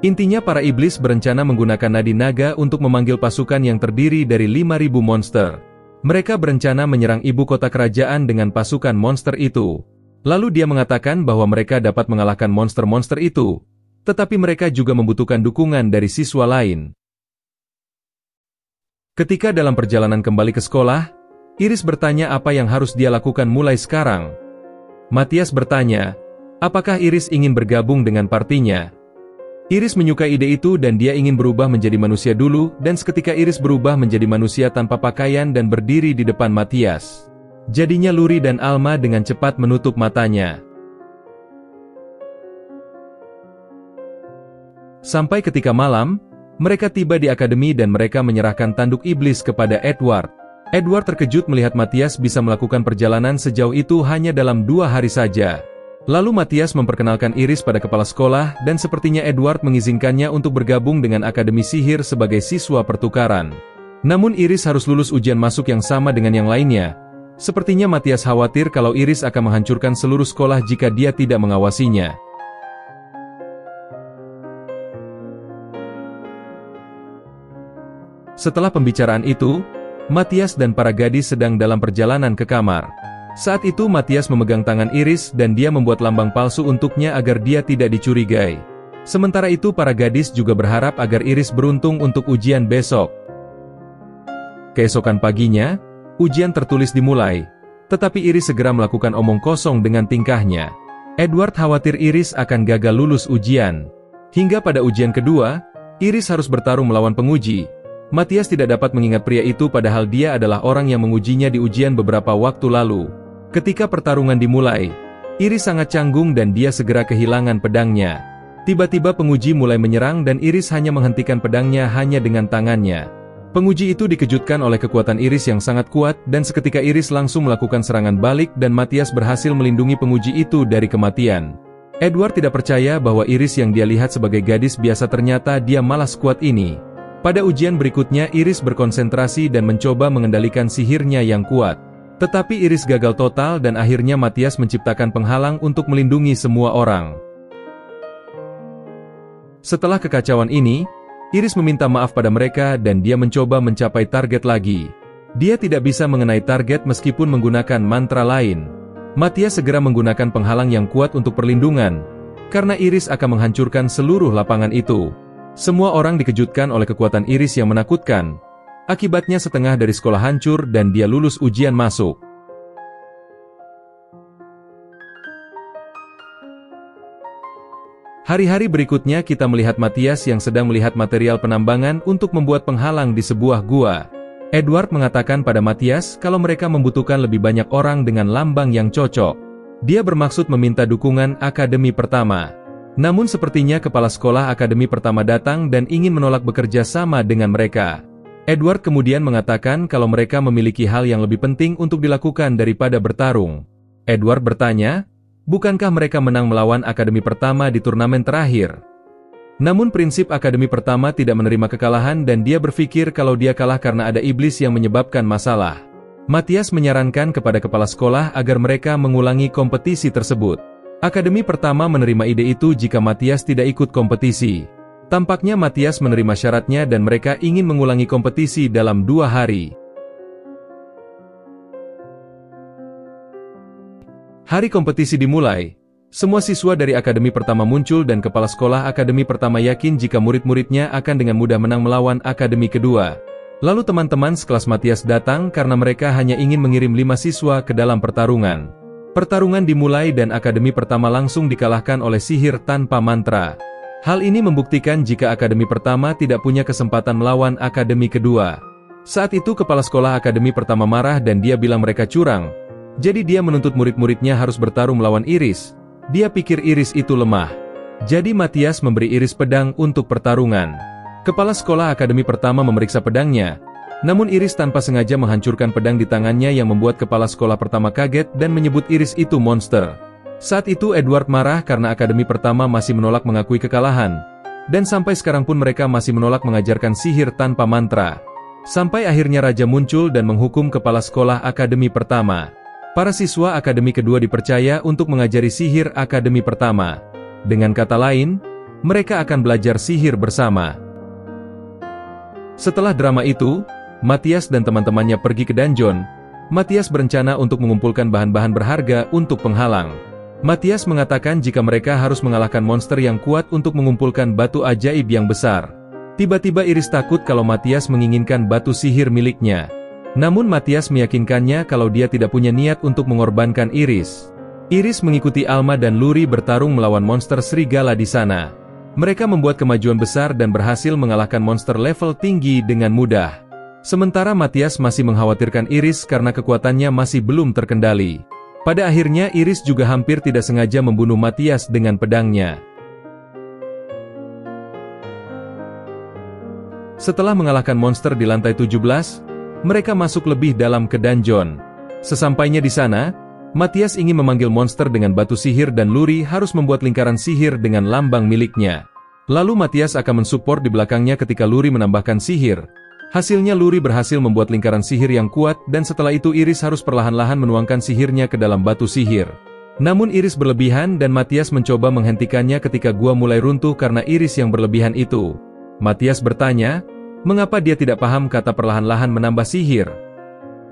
Intinya para iblis berencana menggunakan nadi naga untuk memanggil pasukan yang terdiri dari 5.000 monster. Mereka berencana menyerang ibu kota kerajaan dengan pasukan monster itu. Lalu dia mengatakan bahwa mereka dapat mengalahkan monster-monster itu. Tetapi mereka juga membutuhkan dukungan dari siswa lain. Ketika dalam perjalanan kembali ke sekolah, Iris bertanya apa yang harus dia lakukan mulai sekarang. Matias bertanya, apakah Iris ingin bergabung dengan partinya? Iris menyukai ide itu dan dia ingin berubah menjadi manusia dulu, dan seketika Iris berubah menjadi manusia tanpa pakaian dan berdiri di depan Matias. Jadinya Luri dan Alma dengan cepat menutup matanya. Sampai ketika malam, mereka tiba di akademi dan mereka menyerahkan tanduk iblis kepada Edward. Edward terkejut melihat Matias bisa melakukan perjalanan sejauh itu hanya dalam 2 hari saja. Lalu Matias memperkenalkan Iris pada kepala sekolah dan sepertinya Edward mengizinkannya untuk bergabung dengan Akademi Sihir sebagai siswa pertukaran. Namun Iris harus lulus ujian masuk yang sama dengan yang lainnya. Sepertinya Matias khawatir kalau Iris akan menghancurkan seluruh sekolah jika dia tidak mengawasinya. Setelah pembicaraan itu, Matias dan para gadis sedang dalam perjalanan ke kamar. Saat itu Matias memegang tangan Iris dan dia membuat lambang palsu untuknya agar dia tidak dicurigai. Sementara itu para gadis juga berharap agar Iris beruntung untuk ujian besok. Keesokan paginya, ujian tertulis dimulai, tetapi Iris segera melakukan omong kosong dengan tingkahnya. Edward khawatir Iris akan gagal lulus ujian. Hingga pada ujian kedua, Iris harus bertarung melawan penguji. Matias tidak dapat mengingat pria itu padahal dia adalah orang yang mengujinya di ujian beberapa waktu lalu. Ketika pertarungan dimulai, Iris sangat canggung dan dia segera kehilangan pedangnya. Tiba-tiba penguji mulai menyerang dan Iris hanya menghentikan pedangnya hanya dengan tangannya. Penguji itu dikejutkan oleh kekuatan Iris yang sangat kuat dan seketika Iris langsung melakukan serangan balik dan Matias berhasil melindungi penguji itu dari kematian. Edward tidak percaya bahwa Iris yang dia lihat sebagai gadis biasa ternyata dia malah sekuat ini. Pada ujian berikutnya Iris berkonsentrasi dan mencoba mengendalikan sihirnya yang kuat. Tetapi Iris gagal total dan akhirnya Matias menciptakan penghalang untuk melindungi semua orang. Setelah kekacauan ini, Iris meminta maaf pada mereka dan dia mencoba mencapai target lagi. Dia tidak bisa mengenai target meskipun menggunakan mantra lain. Matias segera menggunakan penghalang yang kuat untuk perlindungan, karena Iris akan menghancurkan seluruh lapangan itu. Semua orang dikejutkan oleh kekuatan Iris yang menakutkan. Akibatnya setengah dari sekolah hancur dan dia lulus ujian masuk. Hari-hari berikutnya kita melihat Matias yang sedang melihat material penambangan untuk membuat penghalang di sebuah gua. Edward mengatakan pada Matias kalau mereka membutuhkan lebih banyak orang dengan lambang yang cocok. Dia bermaksud meminta dukungan Akademi Pertama. Namun sepertinya kepala sekolah Akademi Pertama datang dan ingin menolak bekerja sama dengan mereka. Edward kemudian mengatakan kalau mereka memiliki hal yang lebih penting untuk dilakukan daripada bertarung. Edward bertanya, bukankah mereka menang melawan Akademi Pertama di turnamen terakhir? Namun prinsip Akademi Pertama tidak menerima kekalahan dan dia berpikir kalau dia kalah karena ada iblis yang menyebabkan masalah. Matias menyarankan kepada kepala sekolah agar mereka mengulangi kompetisi tersebut. Akademi Pertama menerima ide itu jika Matias tidak ikut kompetisi. Tampaknya Matias menerima syaratnya dan mereka ingin mengulangi kompetisi dalam 2 hari. Hari kompetisi dimulai. Semua siswa dari Akademi Pertama muncul dan kepala sekolah Akademi Pertama yakin jika murid-muridnya akan dengan mudah menang melawan Akademi kedua. Lalu teman-teman sekelas Matias datang karena mereka hanya ingin mengirim 5 siswa ke dalam pertarungan. Pertarungan dimulai dan Akademi Pertama langsung dikalahkan oleh sihir tanpa mantra. Hal ini membuktikan jika Akademi Pertama tidak punya kesempatan melawan Akademi kedua. Saat itu kepala sekolah Akademi Pertama marah dan dia bilang mereka curang. Jadi dia menuntut murid-muridnya harus bertarung melawan Iris. Dia pikir Iris itu lemah. Jadi Matias memberi Iris pedang untuk pertarungan. Kepala sekolah Akademi Pertama memeriksa pedangnya. Namun Iris tanpa sengaja menghancurkan pedang di tangannya yang membuat kepala sekolah pertama kaget dan menyebut Iris itu monster. Saat itu Edward marah karena Akademi Pertama masih menolak mengakui kekalahan. Dan sampai sekarang pun mereka masih menolak mengajarkan sihir tanpa mantra. Sampai akhirnya Raja muncul dan menghukum kepala sekolah Akademi Pertama. Para siswa Akademi Kedua dipercaya untuk mengajari sihir Akademi Pertama. Dengan kata lain, mereka akan belajar sihir bersama. Setelah drama itu, Matthias dan teman-temannya pergi ke dungeon. Matthias berencana untuk mengumpulkan bahan-bahan berharga untuk penghalang. Matthias mengatakan jika mereka harus mengalahkan monster yang kuat untuk mengumpulkan batu ajaib yang besar. Tiba-tiba Iris takut kalau Matthias menginginkan batu sihir miliknya. Namun Matthias meyakinkannya kalau dia tidak punya niat untuk mengorbankan Iris. Iris mengikuti Alma dan Luri bertarung melawan monster serigala di sana. Mereka membuat kemajuan besar dan berhasil mengalahkan monster level tinggi dengan mudah. Sementara Matthias masih mengkhawatirkan Iris karena kekuatannya masih belum terkendali. Pada akhirnya Iris juga hampir tidak sengaja membunuh Matthias dengan pedangnya. Setelah mengalahkan monster di lantai 17, mereka masuk lebih dalam ke dungeon. Sesampainya di sana, Matthias ingin memanggil monster dengan batu sihir dan Luri harus membuat lingkaran sihir dengan lambang miliknya. Lalu Matthias akan mensupport di belakangnya ketika Luri menambahkan sihir. Hasilnya Luri berhasil membuat lingkaran sihir yang kuat dan setelah itu Iris harus perlahan-lahan menuangkan sihirnya ke dalam batu sihir. Namun Iris berlebihan dan Matthias mencoba menghentikannya ketika gua mulai runtuh karena Iris yang berlebihan itu. Matthias bertanya, mengapa dia tidak paham kata perlahan-lahan menambah sihir.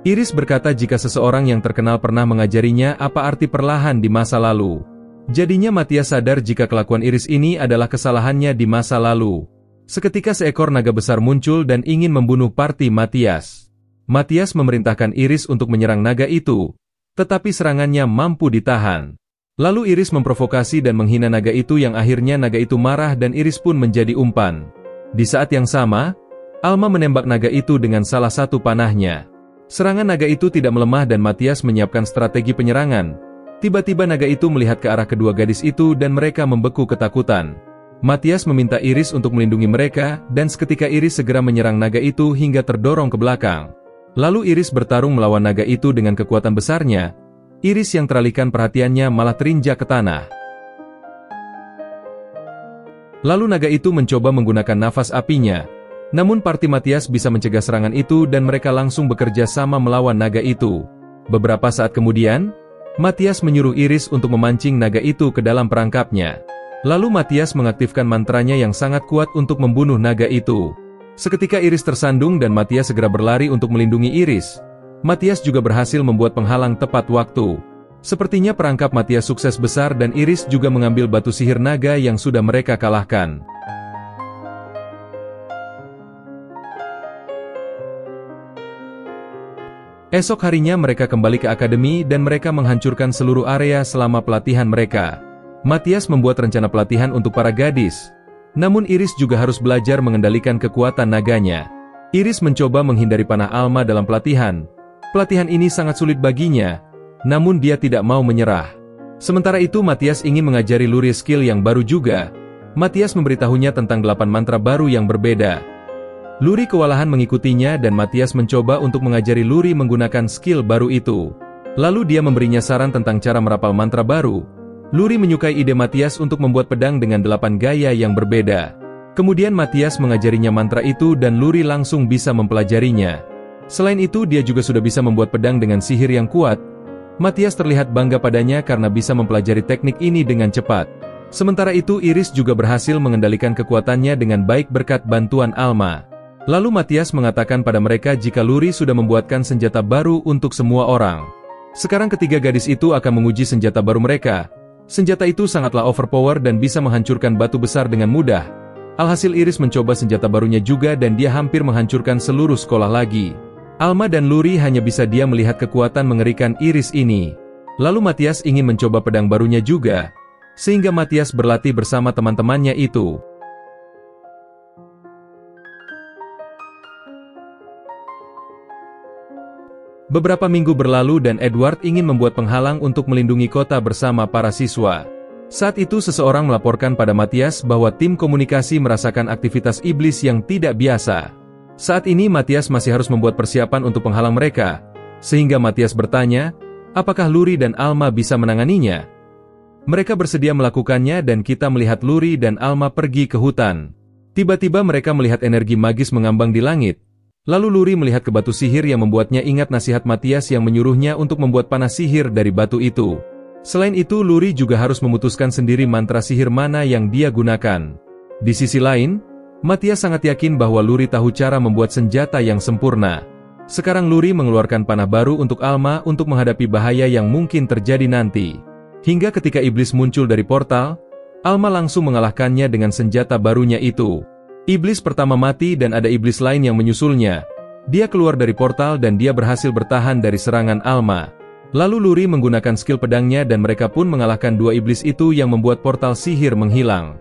Iris berkata jika seseorang yang terkenal pernah mengajarinya apa arti perlahan di masa lalu. Jadinya Matthias sadar jika kelakuan Iris ini adalah kesalahannya di masa lalu. Seketika seekor naga besar muncul dan ingin membunuh party Matthias. Matthias memerintahkan Iris untuk menyerang naga itu, tetapi serangannya mampu ditahan. Lalu Iris memprovokasi dan menghina naga itu yang akhirnya naga itu marah dan Iris pun menjadi umpan. Di saat yang sama, Alma menembak naga itu dengan salah satu panahnya. Serangan naga itu tidak melemah dan Matthias menyiapkan strategi penyerangan. Tiba-tiba naga itu melihat ke arah kedua gadis itu dan mereka membeku ketakutan. Matthias meminta Iris untuk melindungi mereka, dan seketika Iris segera menyerang naga itu hingga terdorong ke belakang. Lalu Iris bertarung melawan naga itu dengan kekuatan besarnya. Iris yang teralihkan perhatiannya malah terinjak ke tanah. Lalu naga itu mencoba menggunakan nafas apinya. Namun party Matthias bisa mencegah serangan itu dan mereka langsung bekerja sama melawan naga itu. Beberapa saat kemudian, Matthias menyuruh Iris untuk memancing naga itu ke dalam perangkapnya. Lalu Matthias mengaktifkan mantranya yang sangat kuat untuk membunuh naga itu. Seketika Iris tersandung dan Matthias segera berlari untuk melindungi Iris. Matthias juga berhasil membuat penghalang tepat waktu. Sepertinya perangkap Matthias sukses besar dan Iris juga mengambil batu sihir naga yang sudah mereka kalahkan. Esok harinya mereka kembali ke akademi dan mereka menghancurkan seluruh area selama pelatihan mereka. Matthias membuat rencana pelatihan untuk para gadis. Namun Iris juga harus belajar mengendalikan kekuatan naganya. Iris mencoba menghindari panah Alma dalam pelatihan. Pelatihan ini sangat sulit baginya, namun dia tidak mau menyerah. Sementara itu Matthias ingin mengajari Luri skill yang baru juga. Matthias memberitahunya tentang 8 mantra baru yang berbeda. Luri kewalahan mengikutinya dan Matthias mencoba untuk mengajari Luri menggunakan skill baru itu. Lalu dia memberinya saran tentang cara merapal mantra baru. Luri menyukai ide Matthias untuk membuat pedang dengan 8 gaya yang berbeda. Kemudian Matthias mengajarinya mantra itu dan Luri langsung bisa mempelajarinya. Selain itu dia juga sudah bisa membuat pedang dengan sihir yang kuat. Matthias terlihat bangga padanya karena bisa mempelajari teknik ini dengan cepat. Sementara itu Iris juga berhasil mengendalikan kekuatannya dengan baik berkat bantuan Alma. Lalu Matthias mengatakan pada mereka jika Luri sudah membuatkan senjata baru untuk semua orang. Sekarang ketiga gadis itu akan menguji senjata baru mereka. Senjata itu sangatlah overpower dan bisa menghancurkan batu besar dengan mudah. Alhasil Iris mencoba senjata barunya juga dan dia hampir menghancurkan seluruh sekolah lagi. Alma dan Luri hanya bisa diam melihat kekuatan mengerikan Iris ini. Lalu Matthias ingin mencoba pedang barunya juga, sehingga Matthias berlatih bersama teman-temannya itu. Beberapa minggu berlalu dan Edward ingin membuat penghalang untuk melindungi kota bersama para siswa. Saat itu seseorang melaporkan pada Matthias bahwa tim komunikasi merasakan aktivitas iblis yang tidak biasa. Saat ini Matias masih harus membuat persiapan untuk penghalang mereka, sehingga Matias bertanya, apakah Luri dan Alma bisa menanganinya? Mereka bersedia melakukannya dan kita melihat Luri dan Alma pergi ke hutan. Tiba-tiba mereka melihat energi magis mengambang di langit. Lalu Luri melihat ke batu sihir yang membuatnya ingat nasihat Matias yang menyuruhnya untuk membuat panah sihir dari batu itu. Selain itu, Luri juga harus memutuskan sendiri mantra sihir mana yang dia gunakan. Di sisi lain, Matias sangat yakin bahwa Luri tahu cara membuat senjata yang sempurna. Sekarang Luri mengeluarkan panah baru untuk Alma untuk menghadapi bahaya yang mungkin terjadi nanti. Hingga ketika iblis muncul dari portal, Alma langsung mengalahkannya dengan senjata barunya itu. Iblis pertama mati dan ada iblis lain yang menyusulnya. Dia keluar dari portal dan dia berhasil bertahan dari serangan Alma. Lalu Luri menggunakan skill pedangnya dan mereka pun mengalahkan dua iblis itu yang membuat portal sihir menghilang.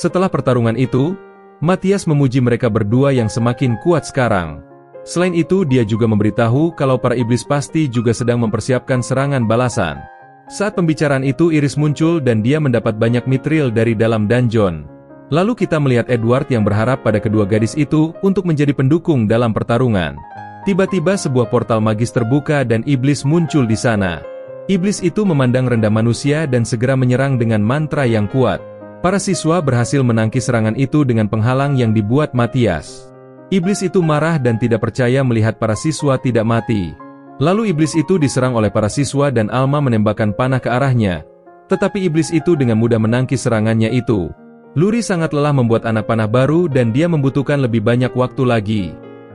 Setelah pertarungan itu, Matias memuji mereka berdua yang semakin kuat sekarang. Selain itu, dia juga memberitahu kalau para iblis pasti juga sedang mempersiapkan serangan balasan. Saat pembicaraan itu, Iris muncul dan dia mendapat banyak mithril dari dalam dungeon. Lalu kita melihat Edward yang berharap pada kedua gadis itu untuk menjadi pendukung dalam pertarungan. Tiba-tiba sebuah portal magis terbuka dan iblis muncul di sana. Iblis itu memandang rendah manusia dan segera menyerang dengan mantra yang kuat. Para siswa berhasil menangkis serangan itu dengan penghalang yang dibuat Matias. Iblis itu marah dan tidak percaya melihat para siswa tidak mati. Lalu iblis itu diserang oleh para siswa dan Alma menembakkan panah ke arahnya. Tetapi iblis itu dengan mudah menangkis serangannya itu. Luri sangat lelah membuat anak panah baru dan dia membutuhkan lebih banyak waktu lagi.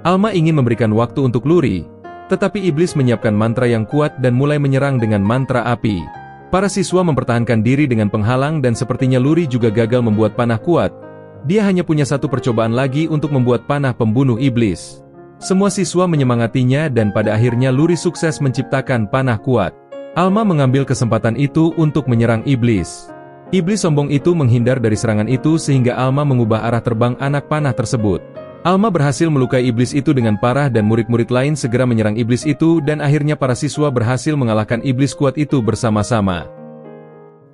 Alma ingin memberikan waktu untuk Luri, tetapi iblis menyiapkan mantra yang kuat dan mulai menyerang dengan mantra api. Para siswa mempertahankan diri dengan penghalang dan sepertinya Luri juga gagal membuat panah kuat. Dia hanya punya satu percobaan lagi untuk membuat panah pembunuh iblis. Semua siswa menyemangatinya dan pada akhirnya Luri sukses menciptakan panah kuat. Alma mengambil kesempatan itu untuk menyerang iblis. Iblis sombong itu menghindar dari serangan itu sehingga Alma mengubah arah terbang anak panah tersebut. Alma berhasil melukai iblis itu dengan parah dan murid-murid lain segera menyerang iblis itu dan akhirnya para siswa berhasil mengalahkan iblis kuat itu bersama-sama.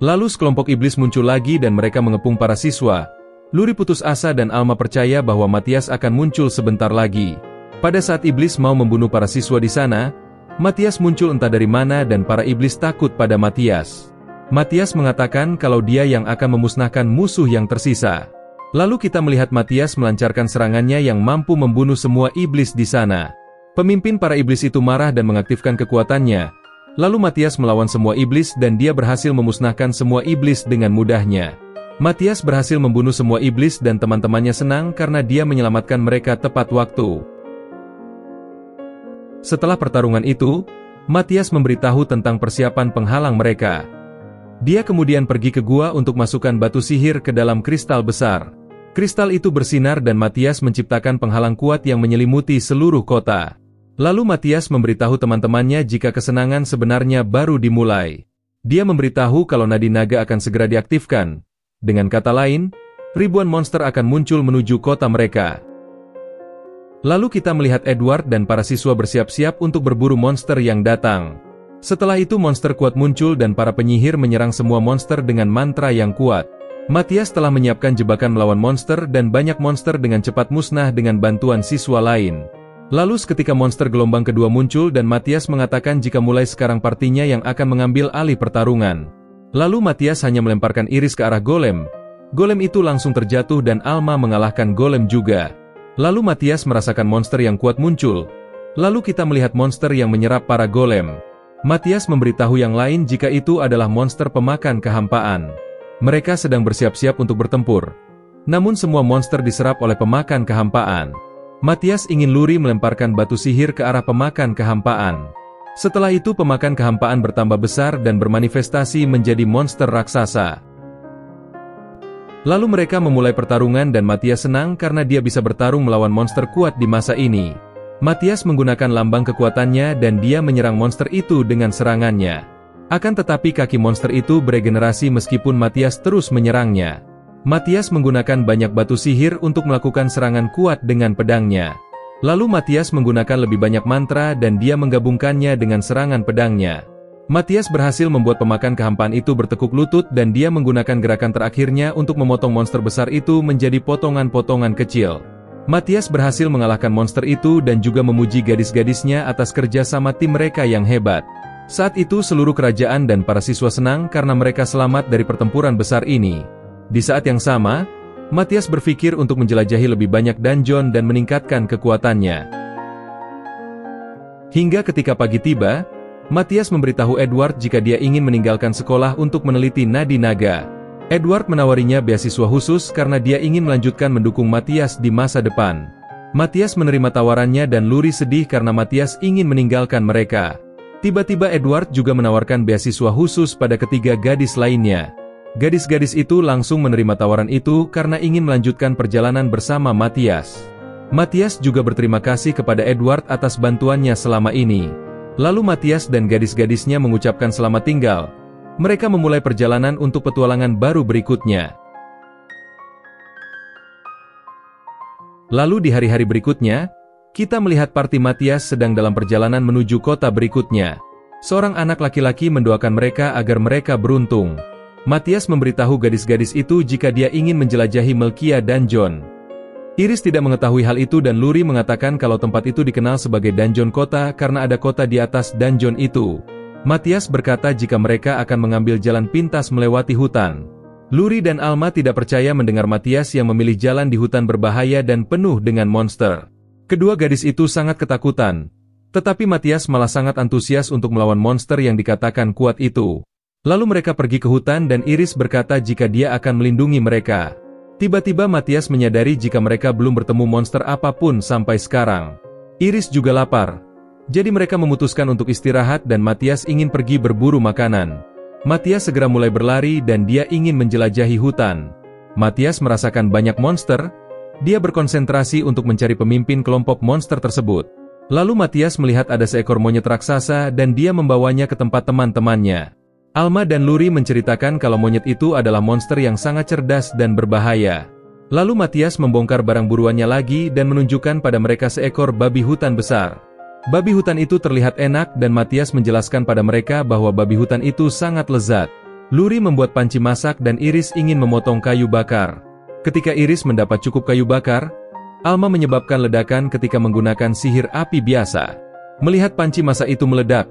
Lalu sekelompok iblis muncul lagi dan mereka mengepung para siswa. Luri putus asa dan Alma percaya bahwa Matias akan muncul sebentar lagi. Pada saat iblis mau membunuh para siswa di sana, Matias muncul entah dari mana dan para iblis takut pada Matias. Matias mengatakan kalau dia yang akan memusnahkan musuh yang tersisa. Lalu kita melihat Matias melancarkan serangannya yang mampu membunuh semua iblis di sana. Pemimpin para iblis itu marah dan mengaktifkan kekuatannya. Lalu Matias melawan semua iblis dan dia berhasil memusnahkan semua iblis dengan mudahnya. Matias berhasil membunuh semua iblis dan teman-temannya senang karena dia menyelamatkan mereka tepat waktu. Setelah pertarungan itu, Matias memberitahu tentang persiapan penghalang mereka. Dia kemudian pergi ke gua untuk masukkan batu sihir ke dalam kristal besar. Kristal itu bersinar dan Matias menciptakan penghalang kuat yang menyelimuti seluruh kota. Lalu Matias memberitahu teman-temannya jika kesenangan sebenarnya baru dimulai. Dia memberitahu kalau nadi naga akan segera diaktifkan. Dengan kata lain, ribuan monster akan muncul menuju kota mereka. Lalu kita melihat Edward dan para siswa bersiap-siap untuk berburu monster yang datang. Setelah itu monster kuat muncul dan para penyihir menyerang semua monster dengan mantra yang kuat. Matias telah menyiapkan jebakan melawan monster dan banyak monster dengan cepat musnah dengan bantuan siswa lain. Lalu seketika monster gelombang kedua muncul dan Matias mengatakan jika mulai sekarang partinya yang akan mengambil alih pertarungan. Lalu Matias hanya melemparkan iris ke arah golem. Golem itu langsung terjatuh dan Alma mengalahkan golem juga. Lalu Matias merasakan monster yang kuat muncul. Lalu kita melihat monster yang menyerap para golem. Matias memberitahu yang lain jika itu adalah monster pemakan kehampaan. Mereka sedang bersiap-siap untuk bertempur. Namun semua monster diserap oleh pemakan kehampaan. Matias ingin Luri melemparkan batu sihir ke arah pemakan kehampaan. Setelah itu pemakan kehampaan bertambah besar dan bermanifestasi menjadi monster raksasa. Lalu mereka memulai pertarungan dan Matias senang karena dia bisa bertarung melawan monster kuat di masa ini. Matias menggunakan lambang kekuatannya dan dia menyerang monster itu dengan serangannya. Akan tetapi kaki monster itu beregenerasi meskipun Matias terus menyerangnya. Matias menggunakan banyak batu sihir untuk melakukan serangan kuat dengan pedangnya. Lalu Matias menggunakan lebih banyak mantra dan dia menggabungkannya dengan serangan pedangnya. Matias berhasil membuat pemakan kehampaan itu bertekuk lutut dan dia menggunakan gerakan terakhirnya untuk memotong monster besar itu menjadi potongan-potongan kecil. Matias berhasil mengalahkan monster itu dan juga memuji gadis-gadisnya atas kerja sama tim mereka yang hebat. Saat itu seluruh kerajaan dan para siswa senang karena mereka selamat dari pertempuran besar ini. Di saat yang sama, Matias berpikir untuk menjelajahi lebih banyak dungeon dan meningkatkan kekuatannya. Hingga ketika pagi tiba, Matias memberitahu Edward jika dia ingin meninggalkan sekolah untuk meneliti nadi naga. Edward menawarinya beasiswa khusus karena dia ingin melanjutkan mendukung Matias di masa depan. Matias menerima tawarannya dan Luri sedih karena Matias ingin meninggalkan mereka. Tiba-tiba Edward juga menawarkan beasiswa khusus pada ketiga gadis lainnya. Gadis-gadis itu langsung menerima tawaran itu karena ingin melanjutkan perjalanan bersama Matias. Matias juga berterima kasih kepada Edward atas bantuannya selama ini. Lalu Matias dan gadis-gadisnya mengucapkan selamat tinggal. Mereka memulai perjalanan untuk petualangan baru berikutnya. Lalu di hari-hari berikutnya, kita melihat parti Matias sedang dalam perjalanan menuju kota berikutnya. Seorang anak laki-laki mendoakan mereka agar mereka beruntung. Matias memberitahu gadis-gadis itu jika dia ingin menjelajahi Melkia Dungeon. Iris tidak mengetahui hal itu dan Luri mengatakan kalau tempat itu dikenal sebagai dungeon kota karena ada kota di atas dungeon itu. Matias berkata jika mereka akan mengambil jalan pintas melewati hutan. Luri dan Alma tidak percaya mendengar Matias yang memilih jalan di hutan berbahaya dan penuh dengan monster. Kedua gadis itu sangat ketakutan. Tetapi Matias malah sangat antusias untuk melawan monster yang dikatakan kuat itu. Lalu mereka pergi ke hutan dan Iris berkata jika dia akan melindungi mereka. Tiba-tiba Matias menyadari jika mereka belum bertemu monster apapun sampai sekarang. Iris juga lapar. Jadi mereka memutuskan untuk istirahat dan Matias ingin pergi berburu makanan. Matias segera mulai berlari dan dia ingin menjelajahi hutan. Matias merasakan banyak monster. Dia berkonsentrasi untuk mencari pemimpin kelompok monster tersebut. Lalu Matias melihat ada seekor monyet raksasa dan dia membawanya ke tempat teman-temannya. Alma dan Luri menceritakan kalau monyet itu adalah monster yang sangat cerdas dan berbahaya. Lalu Matias membongkar barang buruannya lagi dan menunjukkan pada mereka seekor babi hutan besar. Babi hutan itu terlihat enak dan Matias menjelaskan pada mereka bahwa babi hutan itu sangat lezat. Luri membuat panci masak dan Iris ingin memotong kayu bakar. Ketika Iris mendapat cukup kayu bakar, Alma menyebabkan ledakan ketika menggunakan sihir api biasa. Melihat panci masak itu meledak,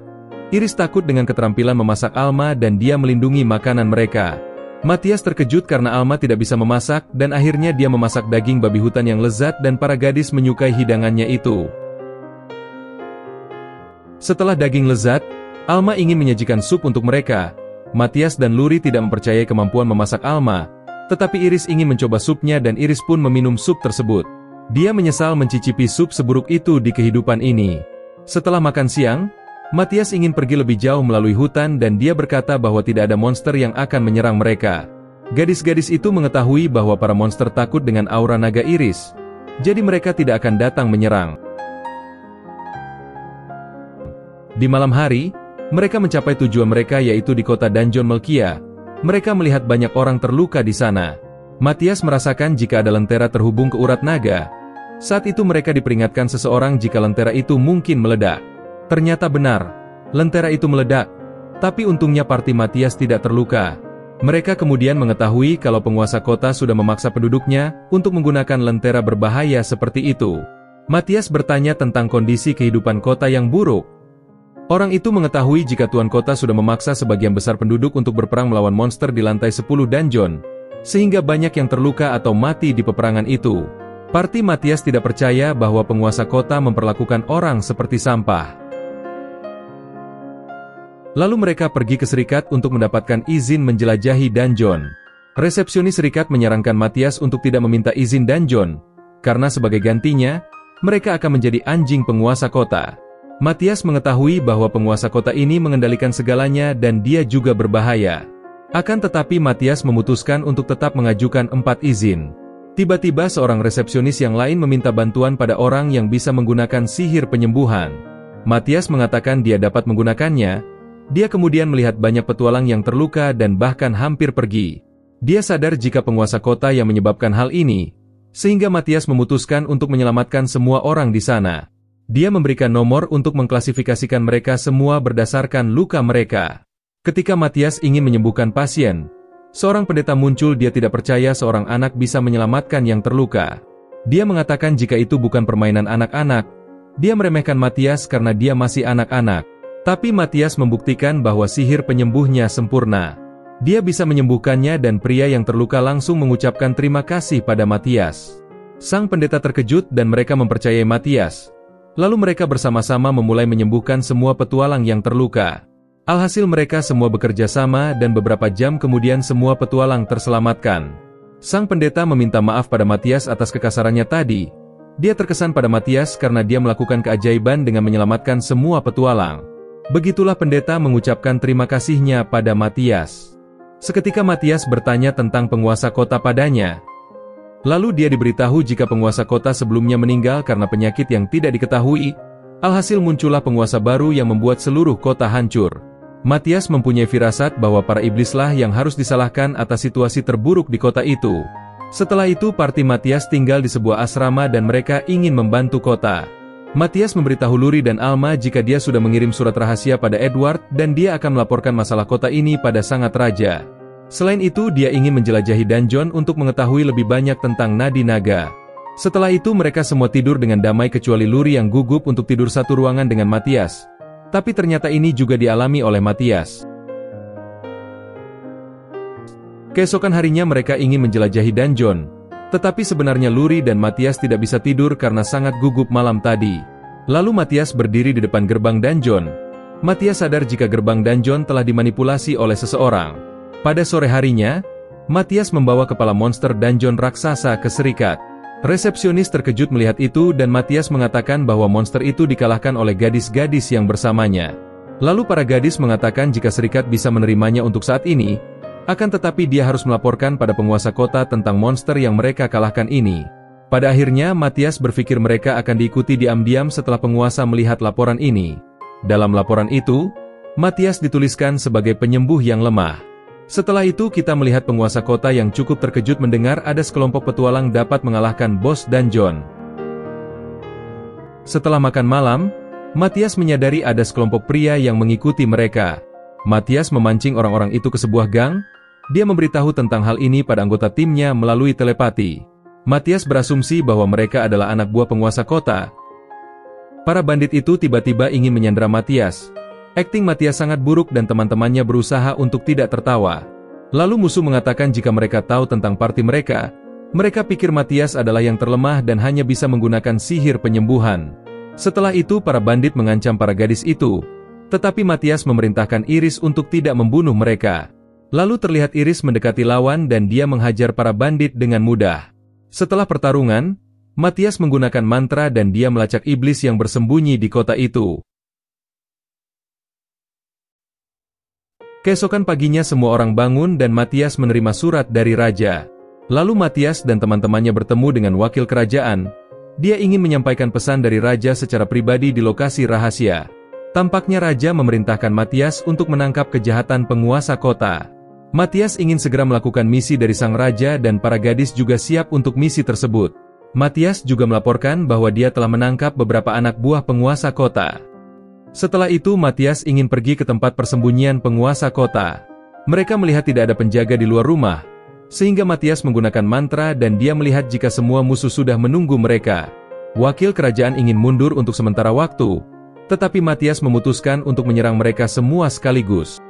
Iris takut dengan keterampilan memasak Alma dan dia melindungi makanan mereka. Matias terkejut karena Alma tidak bisa memasak dan akhirnya dia memasak daging babi hutan yang lezat dan para gadis menyukai hidangannya itu. Setelah daging lezat, Alma ingin menyajikan sup untuk mereka. Matias dan Luri tidak mempercayai kemampuan memasak Alma, tetapi Iris ingin mencoba supnya dan Iris pun meminum sup tersebut. Dia menyesal mencicipi sup seburuk itu di kehidupan ini. Setelah makan siang, Matias ingin pergi lebih jauh melalui hutan dan dia berkata bahwa tidak ada monster yang akan menyerang mereka. Gadis-gadis itu mengetahui bahwa para monster takut dengan aura naga Iris, jadi mereka tidak akan datang menyerang. Di malam hari, mereka mencapai tujuan mereka yaitu di kota Dungeon Melkia. Mereka melihat banyak orang terluka di sana. Matias merasakan jika ada lentera terhubung ke urat naga. Saat itu mereka diperingatkan seseorang jika lentera itu mungkin meledak. Ternyata benar, lentera itu meledak. Tapi untungnya parti Matias tidak terluka. Mereka kemudian mengetahui kalau penguasa kota sudah memaksa penduduknya untuk menggunakan lentera berbahaya seperti itu. Matias bertanya tentang kondisi kehidupan kota yang buruk. Orang itu mengetahui jika tuan kota sudah memaksa sebagian besar penduduk untuk berperang melawan monster di lantai 10 dungeon, sehingga banyak yang terluka atau mati di peperangan itu. Parti Matias tidak percaya bahwa penguasa kota memperlakukan orang seperti sampah. Lalu mereka pergi ke Serikat untuk mendapatkan izin menjelajahi dungeon. Resepsionis Serikat menyarankan Matias untuk tidak meminta izin dungeon, karena sebagai gantinya, mereka akan menjadi anjing penguasa kota. Matias mengetahui bahwa penguasa kota ini mengendalikan segalanya dan dia juga berbahaya. Akan tetapi Matias memutuskan untuk tetap mengajukan 4 izin. Tiba-tiba seorang resepsionis yang lain meminta bantuan pada orang yang bisa menggunakan sihir penyembuhan. Matias mengatakan dia dapat menggunakannya. Dia kemudian melihat banyak petualang yang terluka dan bahkan hampir pergi. Dia sadar jika penguasa kota yang menyebabkan hal ini, sehingga Matias memutuskan untuk menyelamatkan semua orang di sana. Dia memberikan nomor untuk mengklasifikasikan mereka semua berdasarkan luka mereka. Ketika Matias ingin menyembuhkan pasien, seorang pendeta muncul. Dia tidak percaya seorang anak bisa menyelamatkan yang terluka. Dia mengatakan jika itu bukan permainan anak-anak, dia meremehkan Matias karena dia masih anak-anak. Tapi Matias membuktikan bahwa sihir penyembuhnya sempurna. Dia bisa menyembuhkannya dan pria yang terluka langsung mengucapkan terima kasih pada Matias. Sang pendeta terkejut dan mereka mempercayai Matias. Lalu mereka bersama-sama memulai menyembuhkan semua petualang yang terluka. Alhasil mereka semua bekerja sama dan beberapa jam kemudian semua petualang terselamatkan. Sang pendeta meminta maaf pada Matias atas kekasarannya tadi. Dia terkesan pada Matias karena dia melakukan keajaiban dengan menyelamatkan semua petualang. Begitulah pendeta mengucapkan terima kasihnya pada Matias. Seketika Matias bertanya tentang penguasa kota padanya. Lalu dia diberitahu jika penguasa kota sebelumnya meninggal karena penyakit yang tidak diketahui. Alhasil muncullah penguasa baru yang membuat seluruh kota hancur. Matias mempunyai firasat bahwa para iblislah yang harus disalahkan atas situasi terburuk di kota itu. Setelah itu parti Matias tinggal di sebuah asrama dan mereka ingin membantu kota. Matias memberitahu Luri dan Alma jika dia sudah mengirim surat rahasia pada Edward dan dia akan melaporkan masalah kota ini pada Sangat Raja. Selain itu dia ingin menjelajahi dungeon untuk mengetahui lebih banyak tentang Nadi Naga. Setelah itu mereka semua tidur dengan damai kecuali Luri yang gugup untuk tidur satu ruangan dengan Matias. Tapi ternyata ini juga dialami oleh Matias. Keesokan harinya mereka ingin menjelajahi dungeon. Tetapi sebenarnya Luri dan Matias tidak bisa tidur karena sangat gugup malam tadi. Lalu Matias berdiri di depan gerbang dungeon. Matias sadar jika gerbang dungeon telah dimanipulasi oleh seseorang. Pada sore harinya, Matias membawa kepala monster dungeon raksasa ke Serikat. Resepsionis terkejut melihat itu dan Matias mengatakan bahwa monster itu dikalahkan oleh gadis-gadis yang bersamanya. Lalu para gadis mengatakan jika Serikat bisa menerimanya untuk saat ini, akan tetapi dia harus melaporkan pada penguasa kota tentang monster yang mereka kalahkan ini. Pada akhirnya Matias berpikir mereka akan diikuti diam-diam setelah penguasa melihat laporan ini. Dalam laporan itu, Matias dituliskan sebagai penyembuh yang lemah. Setelah itu kita melihat penguasa kota yang cukup terkejut mendengar ada sekelompok petualang dapat mengalahkan bos dungeon. Setelah makan malam, Matias menyadari ada sekelompok pria yang mengikuti mereka. Matias memancing orang-orang itu ke sebuah gang. Dia memberitahu tentang hal ini pada anggota timnya melalui telepati. Matias berasumsi bahwa mereka adalah anak buah penguasa kota. Para bandit itu tiba-tiba ingin menyandera Matias. Akting Matias sangat buruk dan teman-temannya berusaha untuk tidak tertawa. Lalu musuh mengatakan jika mereka tahu tentang parti mereka, mereka pikir Matias adalah yang terlemah dan hanya bisa menggunakan sihir penyembuhan. Setelah itu para bandit mengancam para gadis itu, tetapi Matias memerintahkan Iris untuk tidak membunuh mereka. Lalu terlihat Iris mendekati lawan dan dia menghajar para bandit dengan mudah. Setelah pertarungan, Matias menggunakan mantra dan dia melacak iblis yang bersembunyi di kota itu. Keesokan paginya semua orang bangun dan Matias menerima surat dari raja. Lalu Matias dan teman-temannya bertemu dengan wakil kerajaan. Dia ingin menyampaikan pesan dari raja secara pribadi di lokasi rahasia. Tampaknya raja memerintahkan Matias untuk menangkap kejahatan penguasa kota. Matias ingin segera melakukan misi dari sang raja dan para gadis juga siap untuk misi tersebut. Matias juga melaporkan bahwa dia telah menangkap beberapa anak buah penguasa kota. Setelah itu Matias ingin pergi ke tempat persembunyian penguasa kota. Mereka melihat tidak ada penjaga di luar rumah, sehingga Matias menggunakan mantra dan dia melihat jika semua musuh sudah menunggu mereka. Wakil kerajaan ingin mundur untuk sementara waktu, tetapi Matias memutuskan untuk menyerang mereka semua sekaligus.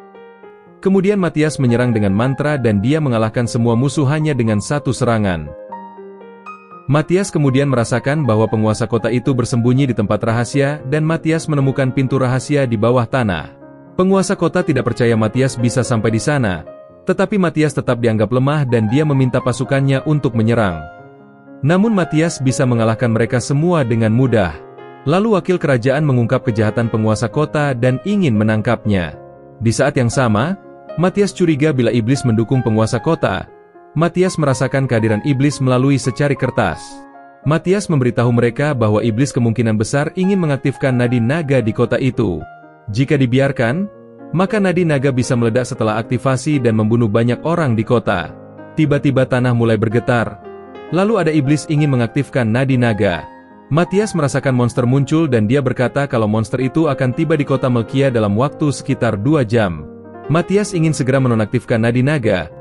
Kemudian Matias menyerang dengan mantra dan dia mengalahkan semua musuh hanya dengan satu serangan. Matias kemudian merasakan bahwa penguasa kota itu bersembunyi di tempat rahasia dan Matias menemukan pintu rahasia di bawah tanah. Penguasa kota tidak percaya Matias bisa sampai di sana, tetapi Matias tetap dianggap lemah dan dia meminta pasukannya untuk menyerang. Namun Matias bisa mengalahkan mereka semua dengan mudah. Lalu wakil kerajaan mengungkap kejahatan penguasa kota dan ingin menangkapnya. Di saat yang sama, Matias curiga bila iblis mendukung penguasa kota. Matias merasakan kehadiran iblis melalui secari kertas. Matias memberitahu mereka bahwa iblis kemungkinan besar ingin mengaktifkan nadi naga di kota itu. Jika dibiarkan, maka nadi naga bisa meledak setelah aktivasi dan membunuh banyak orang di kota. Tiba-tiba tanah mulai bergetar. Lalu ada iblis ingin mengaktifkan nadi naga. Matias merasakan monster muncul dan dia berkata kalau monster itu akan tiba di kota Melkia dalam waktu sekitar 2 jam. Matias ingin segera menonaktifkan nadi naga.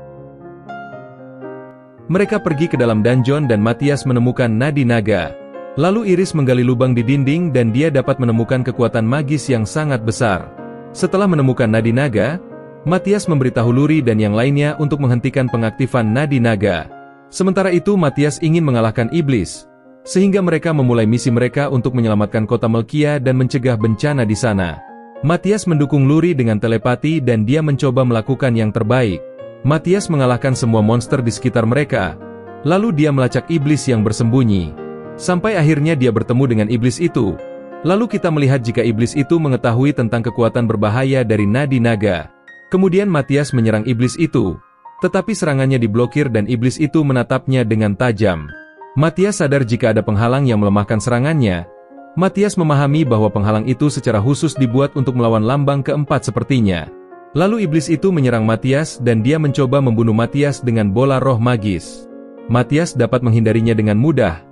Mereka pergi ke dalam dungeon dan Matias menemukan nadi naga. Lalu Iris menggali lubang di dinding dan dia dapat menemukan kekuatan magis yang sangat besar. Setelah menemukan nadi naga, Matias memberitahu Luri dan yang lainnya untuk menghentikan pengaktifan nadi naga. Sementara itu Matias ingin mengalahkan iblis, sehingga mereka memulai misi mereka untuk menyelamatkan kota Melkia dan mencegah bencana di sana. Matias mendukung Luri dengan telepati dan dia mencoba melakukan yang terbaik. Matias mengalahkan semua monster di sekitar mereka, lalu dia melacak iblis yang bersembunyi. Sampai akhirnya dia bertemu dengan iblis itu. Lalu kita melihat jika iblis itu mengetahui tentang kekuatan berbahaya dari nadi naga. Kemudian Matias menyerang iblis itu, tetapi serangannya diblokir dan iblis itu menatapnya dengan tajam. Matias sadar jika ada penghalang yang melemahkan serangannya. Matias memahami bahwa penghalang itu secara khusus dibuat untuk melawan lambang keempat sepertinya. Lalu iblis itu menyerang Matias dan dia mencoba membunuh Matias dengan bola roh magis. Matias dapat menghindarinya dengan mudah.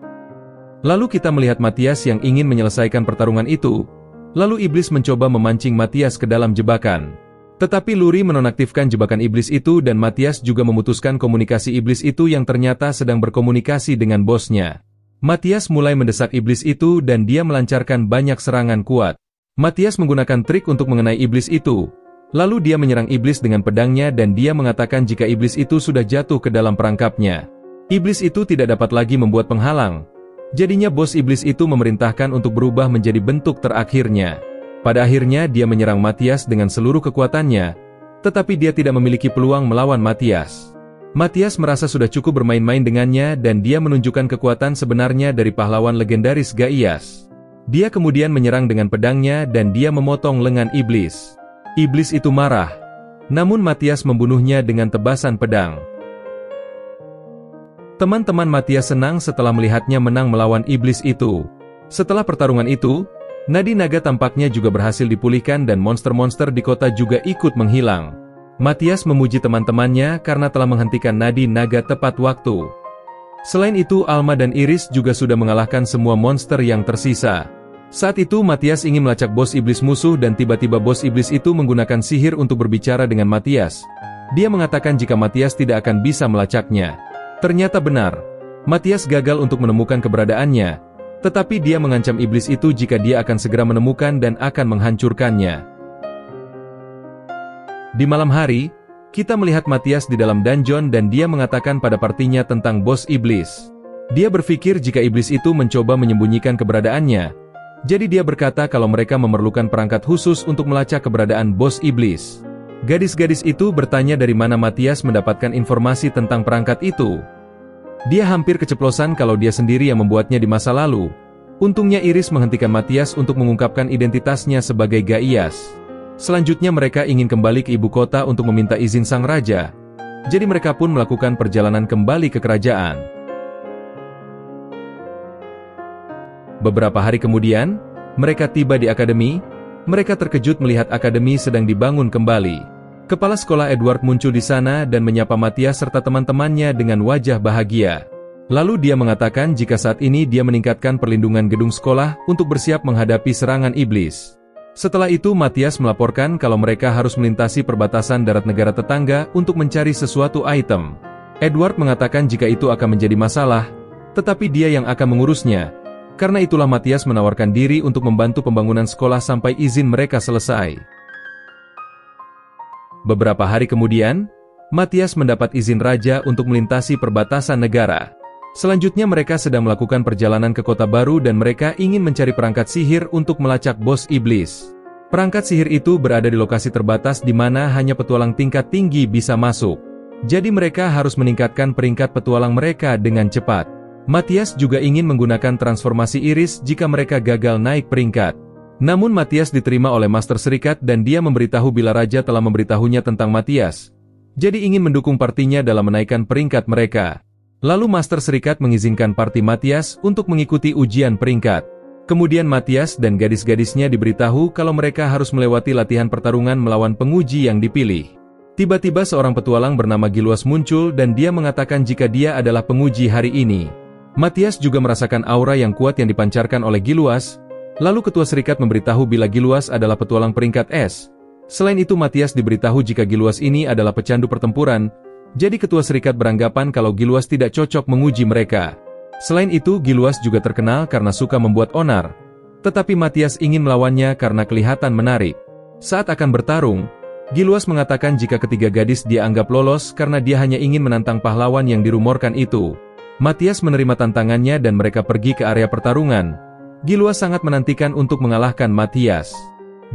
Lalu kita melihat Matias yang ingin menyelesaikan pertarungan itu. Lalu iblis mencoba memancing Matias ke dalam jebakan. Tetapi Luri menonaktifkan jebakan iblis itu dan Matias juga memutuskan komunikasi iblis itu yang ternyata sedang berkomunikasi dengan bosnya. Matias mulai mendesak iblis itu dan dia melancarkan banyak serangan kuat. Matias menggunakan trik untuk mengenai iblis itu. Lalu dia menyerang iblis dengan pedangnya dan dia mengatakan jika iblis itu sudah jatuh ke dalam perangkapnya. Iblis itu tidak dapat lagi membuat penghalang. Jadinya bos iblis itu memerintahkan untuk berubah menjadi bentuk terakhirnya. Pada akhirnya dia menyerang Matias dengan seluruh kekuatannya, tetapi dia tidak memiliki peluang melawan Matias. Matias merasa sudah cukup bermain-main dengannya dan dia menunjukkan kekuatan sebenarnya dari pahlawan legendaris Gaias. Dia kemudian menyerang dengan pedangnya dan dia memotong lengan iblis. Iblis itu marah, namun Matias membunuhnya dengan tebasan pedang. Teman-teman Matias senang setelah melihatnya menang melawan iblis itu. Setelah pertarungan itu, nadi naga tampaknya juga berhasil dipulihkan dan monster-monster di kota juga ikut menghilang. Matias memuji teman-temannya karena telah menghentikan nadi naga tepat waktu. Selain itu Alma dan Iris juga sudah mengalahkan semua monster yang tersisa. Saat itu Matias ingin melacak bos iblis musuh dan tiba-tiba bos iblis itu menggunakan sihir untuk berbicara dengan Matias. Dia mengatakan jika Matias tidak akan bisa melacaknya. Ternyata benar, Matias gagal untuk menemukan keberadaannya, tetapi dia mengancam iblis itu jika dia akan segera menemukan dan akan menghancurkannya. Di malam hari, kita melihat Matias di dalam dungeon dan dia mengatakan pada partinya tentang bos iblis. Dia berpikir jika iblis itu mencoba menyembunyikan keberadaannya, jadi dia berkata kalau mereka memerlukan perangkat khusus untuk melacak keberadaan bos iblis. Gadis-gadis itu bertanya dari mana Matias mendapatkan informasi tentang perangkat itu. Dia hampir keceplosan kalau dia sendiri yang membuatnya di masa lalu. Untungnya Iris menghentikan Matias untuk mengungkapkan identitasnya sebagai Gaias. Selanjutnya mereka ingin kembali ke ibu kota untuk meminta izin sang raja. Jadi mereka pun melakukan perjalanan kembali ke kerajaan. Beberapa hari kemudian, mereka tiba di akademi. Mereka terkejut melihat akademi sedang dibangun kembali. Kepala sekolah Edward muncul di sana dan menyapa Matias serta teman-temannya dengan wajah bahagia. Lalu dia mengatakan jika saat ini dia meningkatkan perlindungan gedung sekolah untuk bersiap menghadapi serangan iblis. Setelah itu Matias melaporkan kalau mereka harus melintasi perbatasan darat negara tetangga untuk mencari sesuatu item. Edward mengatakan jika itu akan menjadi masalah, tetapi dia yang akan mengurusnya. Karena itulah Matias menawarkan diri untuk membantu pembangunan sekolah sampai izin mereka selesai. Beberapa hari kemudian, Matias mendapat izin raja untuk melintasi perbatasan negara. Selanjutnya mereka sedang melakukan perjalanan ke kota baru dan mereka ingin mencari perangkat sihir untuk melacak bos iblis. Perangkat sihir itu berada di lokasi terbatas di mana hanya petualang tingkat tinggi bisa masuk. Jadi mereka harus meningkatkan peringkat petualang mereka dengan cepat. Matias juga ingin menggunakan transformasi Iris jika mereka gagal naik peringkat. Namun Matias diterima oleh Master Serikat dan dia memberitahu bila Raja telah memberitahunya tentang Matias. Jadi ingin mendukung partinya dalam menaikkan peringkat mereka. Lalu Master Serikat mengizinkan parti Matias untuk mengikuti ujian peringkat. Kemudian Matias dan gadis-gadisnya diberitahu kalau mereka harus melewati latihan pertarungan melawan penguji yang dipilih. Tiba-tiba seorang petualang bernama Giluas muncul dan dia mengatakan jika dia adalah penguji hari ini. Matthias juga merasakan aura yang kuat yang dipancarkan oleh Giluas, lalu ketua serikat memberitahu bila Giluas adalah petualang peringkat S. Selain itu Matthias diberitahu jika Giluas ini adalah pecandu pertempuran, jadi ketua serikat beranggapan kalau Giluas tidak cocok menguji mereka. Selain itu Giluas juga terkenal karena suka membuat onar, tetapi Matthias ingin melawannya karena kelihatan menarik. Saat akan bertarung, Giluas mengatakan jika ketiga gadis dia anggap lolos karena dia hanya ingin menantang pahlawan yang dirumorkan itu. Matthias menerima tantangannya dan mereka pergi ke area pertarungan. Giluas sangat menantikan untuk mengalahkan Matthias.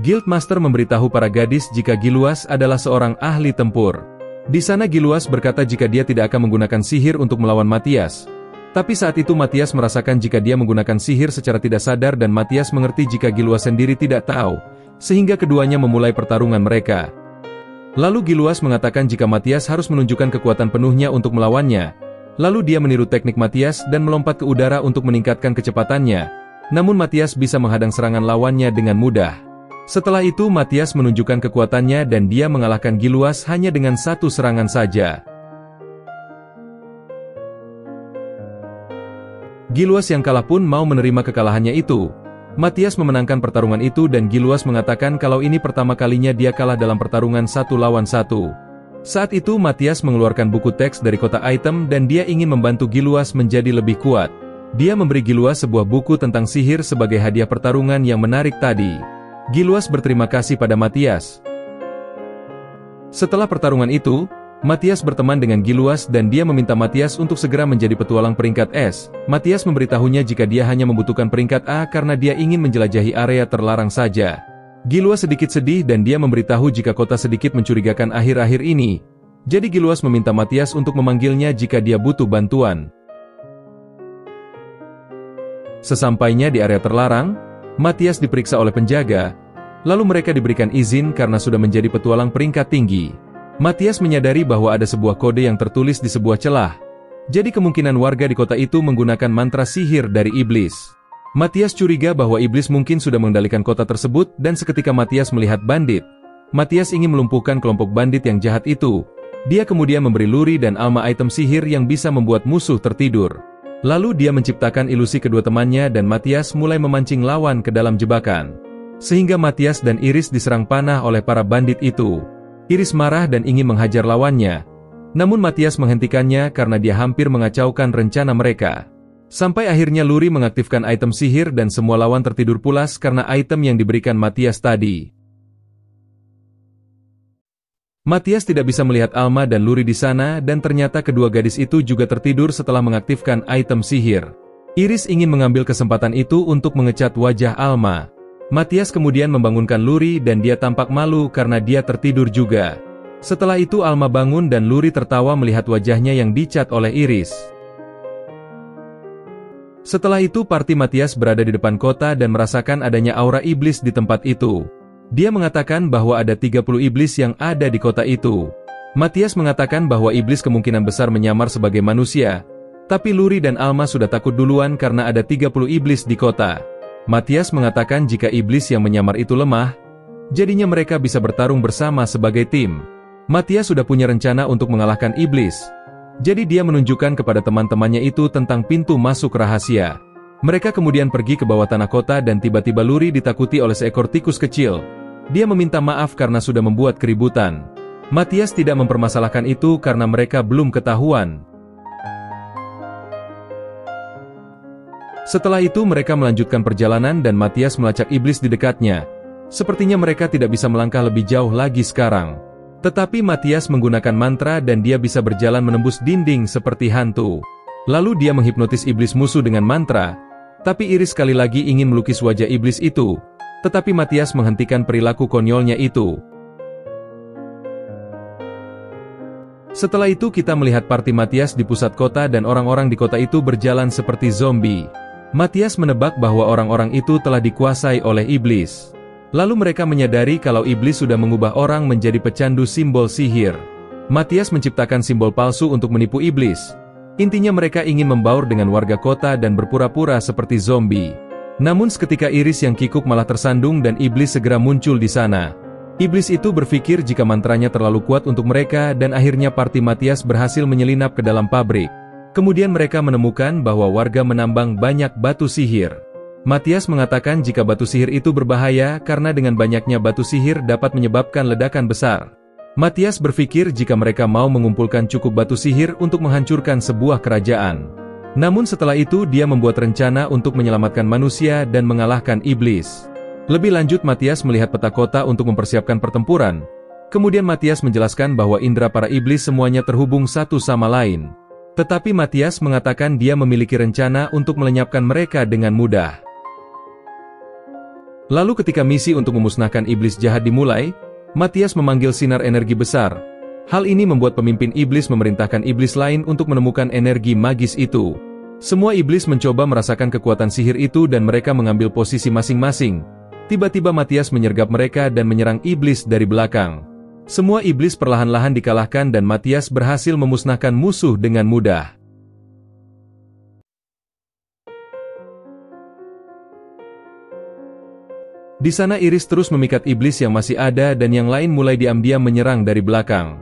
Guildmaster memberitahu para gadis jika Giluas adalah seorang ahli tempur. Di sana Giluas berkata jika dia tidak akan menggunakan sihir untuk melawan Matthias. Tapi saat itu Matthias merasakan jika dia menggunakan sihir secara tidak sadar dan Matthias mengerti jika Giluas sendiri tidak tahu, sehingga keduanya memulai pertarungan mereka. Lalu Giluas mengatakan jika Matthias harus menunjukkan kekuatan penuhnya untuk melawannya. Lalu dia meniru teknik Matthias dan melompat ke udara untuk meningkatkan kecepatannya. Namun Matthias bisa menghadang serangan lawannya dengan mudah. Setelah itu Matthias menunjukkan kekuatannya dan dia mengalahkan Giluas hanya dengan satu serangan saja. Giluas yang kalah pun mau menerima kekalahannya itu. Matthias memenangkan pertarungan itu dan Giluas mengatakan kalau ini pertama kalinya dia kalah dalam pertarungan 1 lawan 1. Saat itu Matthias mengeluarkan buku teks dari kotak item dan dia ingin membantu Giluas menjadi lebih kuat. Dia memberi Giluas sebuah buku tentang sihir sebagai hadiah pertarungan yang menarik tadi. Giluas berterima kasih pada Matthias. Setelah pertarungan itu, Matthias berteman dengan Giluas dan dia meminta Matthias untuk segera menjadi petualang peringkat S. Matthias memberitahunya jika dia hanya membutuhkan peringkat A karena dia ingin menjelajahi area terlarang saja. Giluas sedikit sedih dan dia memberitahu jika kota sedikit mencurigakan akhir-akhir ini. Jadi Giluas meminta Matthias untuk memanggilnya jika dia butuh bantuan. Sesampainya di area terlarang, Matthias diperiksa oleh penjaga, lalu mereka diberikan izin karena sudah menjadi petualang peringkat tinggi. Matthias menyadari bahwa ada sebuah kode yang tertulis di sebuah celah. Jadi kemungkinan warga di kota itu menggunakan mantra sihir dari iblis. Matthias curiga bahwa iblis mungkin sudah mengendalikan kota tersebut dan seketika Matthias melihat bandit. Matthias ingin melumpuhkan kelompok bandit yang jahat itu. Dia kemudian memberi Luri dan Alma item sihir yang bisa membuat musuh tertidur. Lalu dia menciptakan ilusi kedua temannya dan Matthias mulai memancing lawan ke dalam jebakan. Sehingga Matthias dan Iris diserang panah oleh para bandit itu. Iris marah dan ingin menghajar lawannya. Namun Matthias menghentikannya karena dia hampir mengacaukan rencana mereka. Sampai akhirnya Luri mengaktifkan item sihir dan semua lawan tertidur pulas karena item yang diberikan Matthias tadi. Matthias tidak bisa melihat Alma dan Luri di sana dan ternyata kedua gadis itu juga tertidur setelah mengaktifkan item sihir. Iris ingin mengambil kesempatan itu untuk mengecat wajah Alma. Matthias kemudian membangunkan Luri dan dia tampak malu karena dia tertidur juga. Setelah itu Alma bangun dan Luri tertawa melihat wajahnya yang dicat oleh Iris. Setelah itu parti Matthias berada di depan kota dan merasakan adanya aura iblis di tempat itu. Dia mengatakan bahwa ada 30 iblis yang ada di kota itu. Matthias mengatakan bahwa iblis kemungkinan besar menyamar sebagai manusia. Tapi Luri dan Alma sudah takut duluan karena ada 30 iblis di kota. Matthias mengatakan jika iblis yang menyamar itu lemah, jadinya mereka bisa bertarung bersama sebagai tim. Matthias sudah punya rencana untuk mengalahkan iblis. Jadi dia menunjukkan kepada teman-temannya itu tentang pintu masuk rahasia. Mereka kemudian pergi ke bawah tanah kota dan tiba-tiba Luri ditakuti oleh seekor tikus kecil. Dia meminta maaf karena sudah membuat keributan. Matthias tidak mempermasalahkan itu karena mereka belum ketahuan. Setelah itu mereka melanjutkan perjalanan dan Matthias melacak iblis di dekatnya. Sepertinya mereka tidak bisa melangkah lebih jauh lagi sekarang. Tetapi Matthias menggunakan mantra dan dia bisa berjalan menembus dinding seperti hantu. Lalu dia menghipnotis iblis musuh dengan mantra, tapi Iris sekali lagi ingin melukis wajah iblis itu. Tetapi Matthias menghentikan perilaku konyolnya itu. Setelah itu kita melihat parti Matthias di pusat kota dan orang-orang di kota itu berjalan seperti zombie. Matthias menebak bahwa orang-orang itu telah dikuasai oleh iblis. Lalu mereka menyadari kalau iblis sudah mengubah orang menjadi pecandu simbol sihir. Matthias menciptakan simbol palsu untuk menipu iblis. Intinya mereka ingin membaur dengan warga kota dan berpura-pura seperti zombie. Namun seketika Iris yang kikuk malah tersandung dan iblis segera muncul di sana. Iblis itu berpikir jika mantranya terlalu kuat untuk mereka dan akhirnya parti Matthias berhasil menyelinap ke dalam pabrik. Kemudian mereka menemukan bahwa warga menambang banyak batu sihir. Matias mengatakan jika batu sihir itu berbahaya karena dengan banyaknya batu sihir dapat menyebabkan ledakan besar. Matias berpikir jika mereka mau mengumpulkan cukup batu sihir untuk menghancurkan sebuah kerajaan. Namun setelah itu dia membuat rencana untuk menyelamatkan manusia dan mengalahkan iblis. Lebih lanjut Matias melihat peta kota untuk mempersiapkan pertempuran. Kemudian Matias menjelaskan bahwa indera para iblis semuanya terhubung satu sama lain. Tetapi Matias mengatakan dia memiliki rencana untuk melenyapkan mereka dengan mudah. Lalu ketika misi untuk memusnahkan iblis jahat dimulai, Matias memanggil sinar energi besar. Hal ini membuat pemimpin iblis memerintahkan iblis lain untuk menemukan energi magis itu. Semua iblis mencoba merasakan kekuatan sihir itu dan mereka mengambil posisi masing-masing. Tiba-tiba Matias menyergap mereka dan menyerang iblis dari belakang. Semua iblis perlahan-lahan dikalahkan dan Matias berhasil memusnahkan musuh dengan mudah. Di sana Iris terus memikat iblis yang masih ada dan yang lain mulai diam-diam menyerang dari belakang.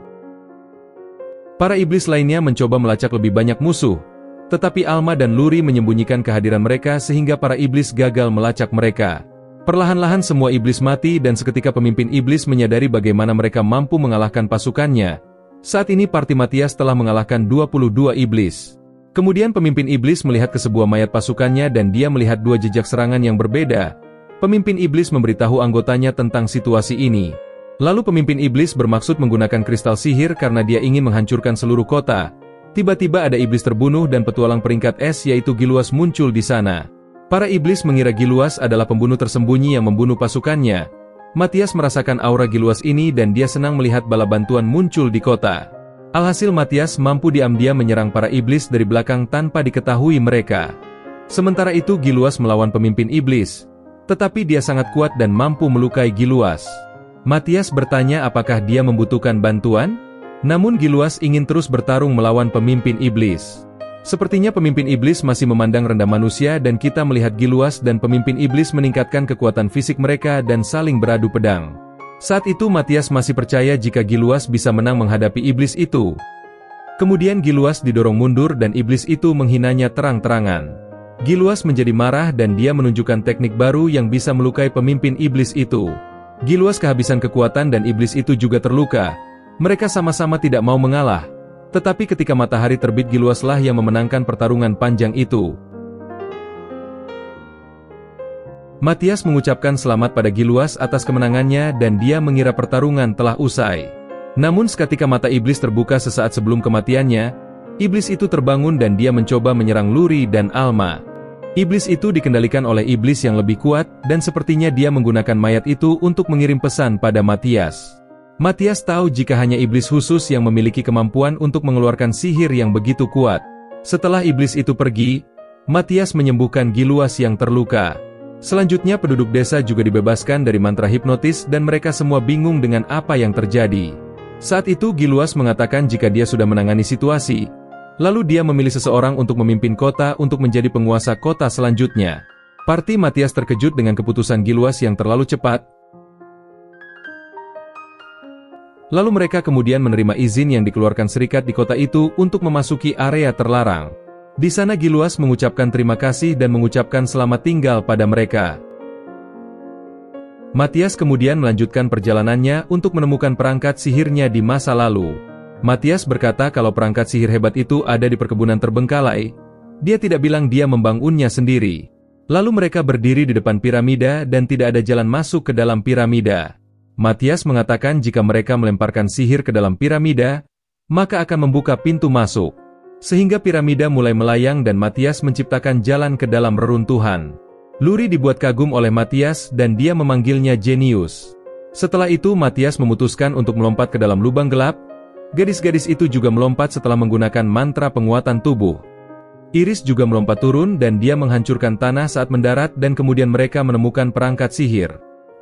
Para iblis lainnya mencoba melacak lebih banyak musuh, tetapi Alma dan Luri menyembunyikan kehadiran mereka sehingga para iblis gagal melacak mereka. Perlahan-lahan semua iblis mati dan seketika pemimpin iblis menyadari bagaimana mereka mampu mengalahkan pasukannya. Saat ini parti Matias telah mengalahkan 22 iblis. Kemudian pemimpin iblis melihat ke sebuah mayat pasukannya dan dia melihat dua jejak serangan yang berbeda. Pemimpin iblis memberitahu anggotanya tentang situasi ini. Lalu pemimpin iblis bermaksud menggunakan kristal sihir karena dia ingin menghancurkan seluruh kota. Tiba-tiba ada iblis terbunuh dan petualang peringkat es yaitu Giluas muncul di sana. Para iblis mengira Giluas adalah pembunuh tersembunyi yang membunuh pasukannya. Matias merasakan aura Giluas ini dan dia senang melihat bala bantuan muncul di kota. Alhasil Matias mampu diam-diam menyerang para iblis dari belakang tanpa diketahui mereka. Sementara itu Giluas melawan pemimpin iblis. Tetapi dia sangat kuat dan mampu melukai Giluas. Matias bertanya apakah dia membutuhkan bantuan? Namun Giluas ingin terus bertarung melawan pemimpin iblis. Sepertinya pemimpin iblis masih memandang rendah manusia dan kita melihat Giluas dan pemimpin iblis meningkatkan kekuatan fisik mereka dan saling beradu pedang. Saat itu Matias masih percaya jika Giluas bisa menang menghadapi iblis itu. Kemudian Giluas didorong mundur dan iblis itu menghinanya terang-terangan. Giluas menjadi marah dan dia menunjukkan teknik baru yang bisa melukai pemimpin iblis itu. Giluas kehabisan kekuatan dan iblis itu juga terluka. Mereka sama-sama tidak mau mengalah. Tetapi ketika matahari terbit Giluaslah yang memenangkan pertarungan panjang itu. Matias mengucapkan selamat pada Giluas atas kemenangannya dan dia mengira pertarungan telah usai. Namun seketika mata iblis terbuka sesaat sebelum kematiannya, iblis itu terbangun dan dia mencoba menyerang Luri dan Alma. Iblis itu dikendalikan oleh iblis yang lebih kuat, dan sepertinya dia menggunakan mayat itu untuk mengirim pesan pada Matias. Matias tahu jika hanya iblis khusus yang memiliki kemampuan untuk mengeluarkan sihir yang begitu kuat. Setelah iblis itu pergi, Matias menyembuhkan Giluas yang terluka. Selanjutnya penduduk desa juga dibebaskan dari mantra hipnotis dan mereka semua bingung dengan apa yang terjadi. Saat itu Giluas mengatakan jika dia sudah menangani situasi. Lalu dia memilih seseorang untuk memimpin kota untuk menjadi penguasa kota selanjutnya. Parti Matias terkejut dengan keputusan Giluas yang terlalu cepat. Lalu mereka kemudian menerima izin yang dikeluarkan serikat di kota itu untuk memasuki area terlarang. Di sana Giluas mengucapkan terima kasih dan mengucapkan selamat tinggal pada mereka. Matias kemudian melanjutkan perjalanannya untuk menemukan perangkat sihirnya di masa lalu. Matias berkata kalau perangkat sihir hebat itu ada di perkebunan terbengkalai. Dia tidak bilang dia membangunnya sendiri. Lalu mereka berdiri di depan piramida dan tidak ada jalan masuk ke dalam piramida. Matias mengatakan jika mereka melemparkan sihir ke dalam piramida, maka akan membuka pintu masuk. Sehingga piramida mulai melayang dan Matias menciptakan jalan ke dalam reruntuhan. Luri dibuat kagum oleh Matias dan dia memanggilnya jenius. Setelah itu Matias memutuskan untuk melompat ke dalam lubang gelap. Gadis-gadis itu juga melompat setelah menggunakan mantra penguatan tubuh. Iris juga melompat turun dan dia menghancurkan tanah saat mendarat dan kemudian mereka menemukan perangkat sihir.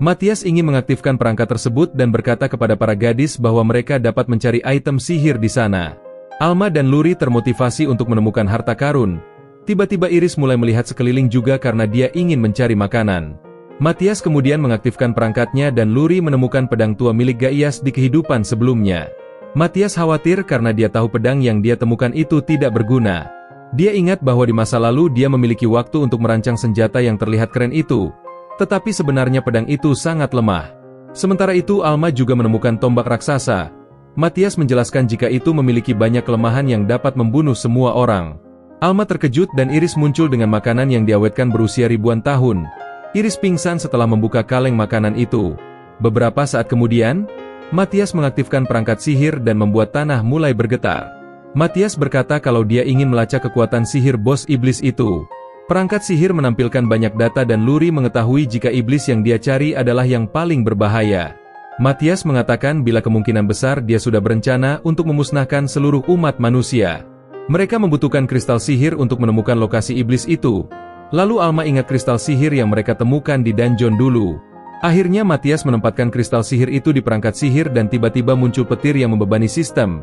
Matias ingin mengaktifkan perangkat tersebut dan berkata kepada para gadis bahwa mereka dapat mencari item sihir di sana. Alma dan Luri termotivasi untuk menemukan harta karun. Tiba-tiba Iris mulai melihat sekeliling juga karena dia ingin mencari makanan. Matias kemudian mengaktifkan perangkatnya dan Luri menemukan pedang tua milik Gaias di kehidupan sebelumnya. Matias khawatir karena dia tahu pedang yang dia temukan itu tidak berguna. Dia ingat bahwa di masa lalu dia memiliki waktu untuk merancang senjata yang terlihat keren itu, tetapi sebenarnya pedang itu sangat lemah. Sementara itu Alma juga menemukan tombak raksasa. Matthias menjelaskan jika itu memiliki banyak kelemahan yang dapat membunuh semua orang. Alma terkejut dan Iris muncul dengan makanan yang diawetkan berusia ribuan tahun. Iris pingsan setelah membuka kaleng makanan itu. Beberapa saat kemudian, Matthias mengaktifkan perangkat sihir dan membuat tanah mulai bergetar. Matthias berkata kalau dia ingin melacak kekuatan sihir bos iblis itu. Perangkat sihir menampilkan banyak data dan Luri mengetahui jika iblis yang dia cari adalah yang paling berbahaya. Matthias mengatakan bila kemungkinan besar dia sudah berencana untuk memusnahkan seluruh umat manusia. Mereka membutuhkan kristal sihir untuk menemukan lokasi iblis itu. Lalu Alma ingat kristal sihir yang mereka temukan di dungeon dulu. Akhirnya Matthias menempatkan kristal sihir itu di perangkat sihir dan tiba-tiba muncul petir yang membebani sistem.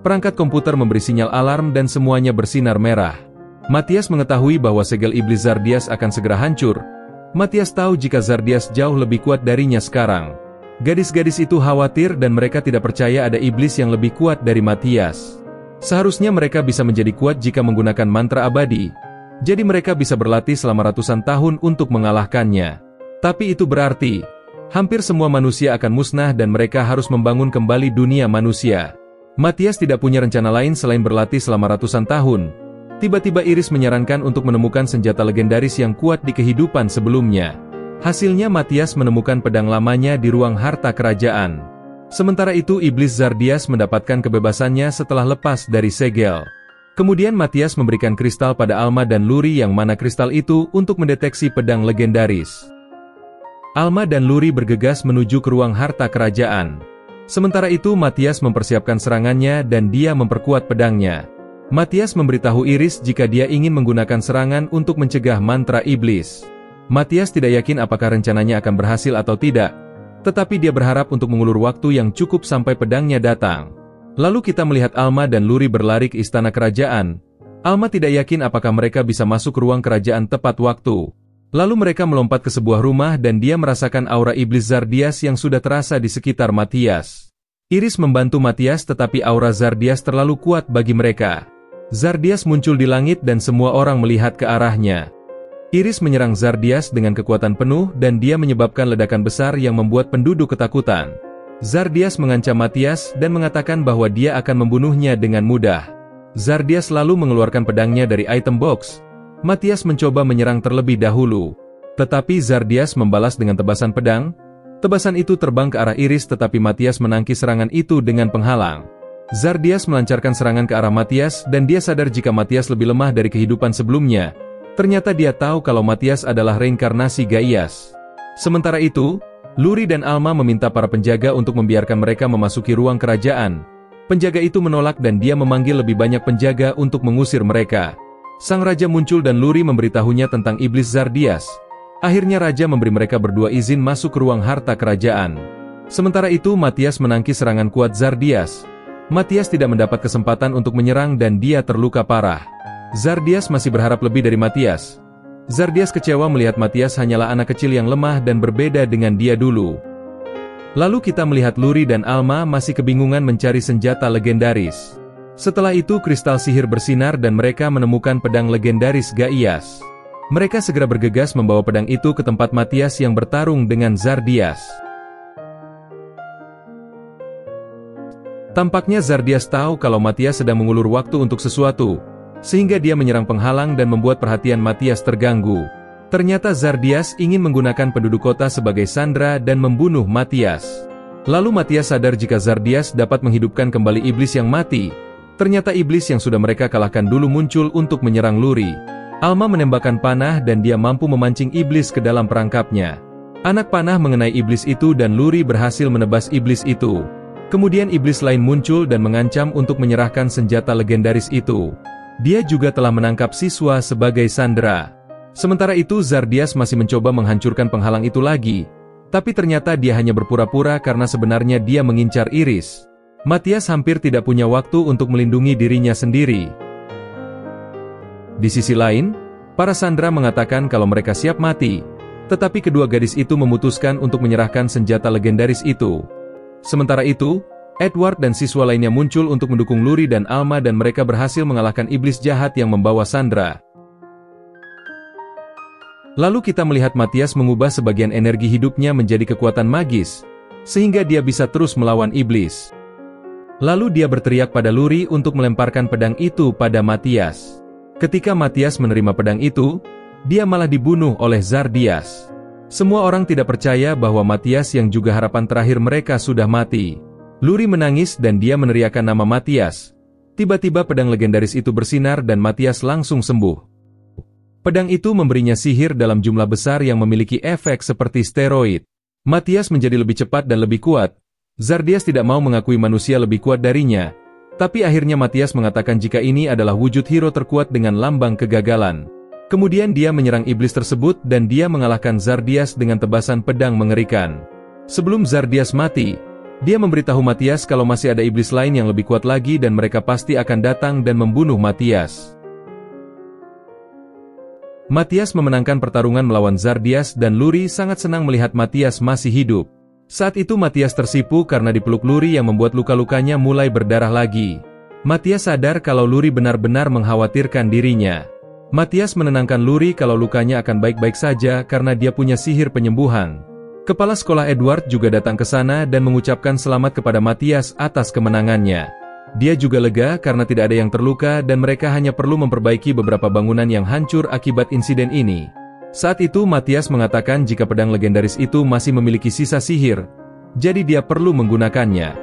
Perangkat komputer memberi sinyal alarm dan semuanya bersinar merah. Matthias mengetahui bahwa segel iblis Zardias akan segera hancur. Matthias tahu jika Zardias jauh lebih kuat darinya sekarang. Gadis-gadis itu khawatir dan mereka tidak percaya ada iblis yang lebih kuat dari Matthias. Seharusnya mereka bisa menjadi kuat jika menggunakan mantra abadi. Jadi mereka bisa berlatih selama ratusan tahun untuk mengalahkannya. Tapi itu berarti, hampir semua manusia akan musnah dan mereka harus membangun kembali dunia manusia. Matthias tidak punya rencana lain selain berlatih selama ratusan tahun. Tiba-tiba Iris menyarankan untuk menemukan senjata legendaris yang kuat di kehidupan sebelumnya. Hasilnya Matthias menemukan pedang lamanya di ruang harta kerajaan. Sementara itu iblis Zardias mendapatkan kebebasannya setelah lepas dari segel. Kemudian Matthias memberikan kristal pada Alma dan Luri yang mana kristal itu untuk mendeteksi pedang legendaris. Alma dan Luri bergegas menuju ke ruang harta kerajaan. Sementara itu Matthias mempersiapkan serangannya dan dia memperkuat pedangnya. Matthias memberitahu Iris jika dia ingin menggunakan serangan untuk mencegah mantra iblis. Matthias tidak yakin apakah rencananya akan berhasil atau tidak, tetapi dia berharap untuk mengulur waktu yang cukup sampai pedangnya datang. Lalu kita melihat Alma dan Luri berlari ke istana kerajaan. Alma tidak yakin apakah mereka bisa masuk ke ruang kerajaan tepat waktu. Lalu mereka melompat ke sebuah rumah dan dia merasakan aura iblis Zardias yang sudah terasa di sekitar Matthias. Iris membantu Matthias tetapi aura Zardias terlalu kuat bagi mereka. Zardias muncul di langit dan semua orang melihat ke arahnya. Iris menyerang Zardias dengan kekuatan penuh dan dia menyebabkan ledakan besar yang membuat penduduk ketakutan. Zardias mengancam Matthias dan mengatakan bahwa dia akan membunuhnya dengan mudah. Zardias lalu mengeluarkan pedangnya dari item box. Matthias mencoba menyerang terlebih dahulu. Tetapi Zardias membalas dengan tebasan pedang. Tebasan itu terbang ke arah Iris tetapi Matthias menangkis serangan itu dengan penghalang. Zardias melancarkan serangan ke arah Matthias dan dia sadar jika Matthias lebih lemah dari kehidupan sebelumnya. Ternyata dia tahu kalau Matthias adalah reinkarnasi Gaias. Sementara itu, Luri dan Alma meminta para penjaga untuk membiarkan mereka memasuki ruang kerajaan. Penjaga itu menolak dan dia memanggil lebih banyak penjaga untuk mengusir mereka. Sang raja muncul dan Luri memberitahunya tentang iblis Zardias. Akhirnya raja memberi mereka berdua izin masuk ke ruang harta kerajaan. Sementara itu Matthias menangkis serangan kuat Zardias. Matthias tidak mendapat kesempatan untuk menyerang dan dia terluka parah. Zardias masih berharap lebih dari Matthias. Zardias kecewa melihat Matthias hanyalah anak kecil yang lemah dan berbeda dengan dia dulu. Lalu kita melihat Luri dan Alma masih kebingungan mencari senjata legendaris. Setelah itu kristal sihir bersinar dan mereka menemukan pedang legendaris Gaias. Mereka segera bergegas membawa pedang itu ke tempat Matthias yang bertarung dengan Zardias. Tampaknya Zardias tahu kalau Matthias sedang mengulur waktu untuk sesuatu, sehingga dia menyerang penghalang dan membuat perhatian Matthias terganggu. Ternyata Zardias ingin menggunakan penduduk kota sebagai sandera dan membunuh Matthias. Lalu Matthias sadar jika Zardias dapat menghidupkan kembali iblis yang mati. Ternyata iblis yang sudah mereka kalahkan dulu muncul untuk menyerang Luri. Alma menembakkan panah dan dia mampu memancing iblis ke dalam perangkapnya. Anak panah mengenai iblis itu dan Luri berhasil menebas iblis itu. Kemudian iblis lain muncul dan mengancam untuk menyerahkan senjata legendaris itu. Dia juga telah menangkap siswa sebagai sandera. Sementara itu Zardias masih mencoba menghancurkan penghalang itu lagi. Tapi ternyata dia hanya berpura-pura karena sebenarnya dia mengincar Iris. Matthias hampir tidak punya waktu untuk melindungi dirinya sendiri. Di sisi lain, para sandera mengatakan kalau mereka siap mati. Tetapi kedua gadis itu memutuskan untuk menyerahkan senjata legendaris itu. Sementara itu, Edward dan siswa lainnya muncul untuk mendukung Luri dan Alma dan mereka berhasil mengalahkan iblis jahat yang membawa Sandra. Lalu kita melihat Matthias mengubah sebagian energi hidupnya menjadi kekuatan magis, sehingga dia bisa terus melawan iblis. Lalu dia berteriak pada Luri untuk melemparkan pedang itu pada Matthias. Ketika Matthias menerima pedang itu, dia malah dibunuh oleh Zardias. Semua orang tidak percaya bahwa Matthias yang juga harapan terakhir mereka sudah mati. Luri menangis dan dia meneriakkan nama Matthias. Tiba-tiba pedang legendaris itu bersinar dan Matthias langsung sembuh. Pedang itu memberinya sihir dalam jumlah besar yang memiliki efek seperti steroid. Matthias menjadi lebih cepat dan lebih kuat. Zardias tidak mau mengakui manusia lebih kuat darinya. Tapi akhirnya Matthias mengatakan jika ini adalah wujud hero terkuat dengan lambang kegagalan. Kemudian dia menyerang iblis tersebut dan dia mengalahkan Zardias dengan tebasan pedang mengerikan. Sebelum Zardias mati, dia memberitahu Matthias kalau masih ada iblis lain yang lebih kuat lagi dan mereka pasti akan datang dan membunuh Matthias. Matthias memenangkan pertarungan melawan Zardias dan Luri sangat senang melihat Matthias masih hidup. Saat itu Matthias tersipu karena dipeluk Luri yang membuat luka-lukanya mulai berdarah lagi. Matthias sadar kalau Luri benar-benar mengkhawatirkan dirinya. Matthias menenangkan Luri kalau lukanya akan baik-baik saja karena dia punya sihir penyembuhan. Kepala sekolah Edward juga datang ke sana dan mengucapkan selamat kepada Matthias atas kemenangannya. Dia juga lega karena tidak ada yang terluka dan mereka hanya perlu memperbaiki beberapa bangunan yang hancur akibat insiden ini. Saat itu Matthias mengatakan jika pedang legendaris itu masih memiliki sisa sihir, jadi dia perlu menggunakannya.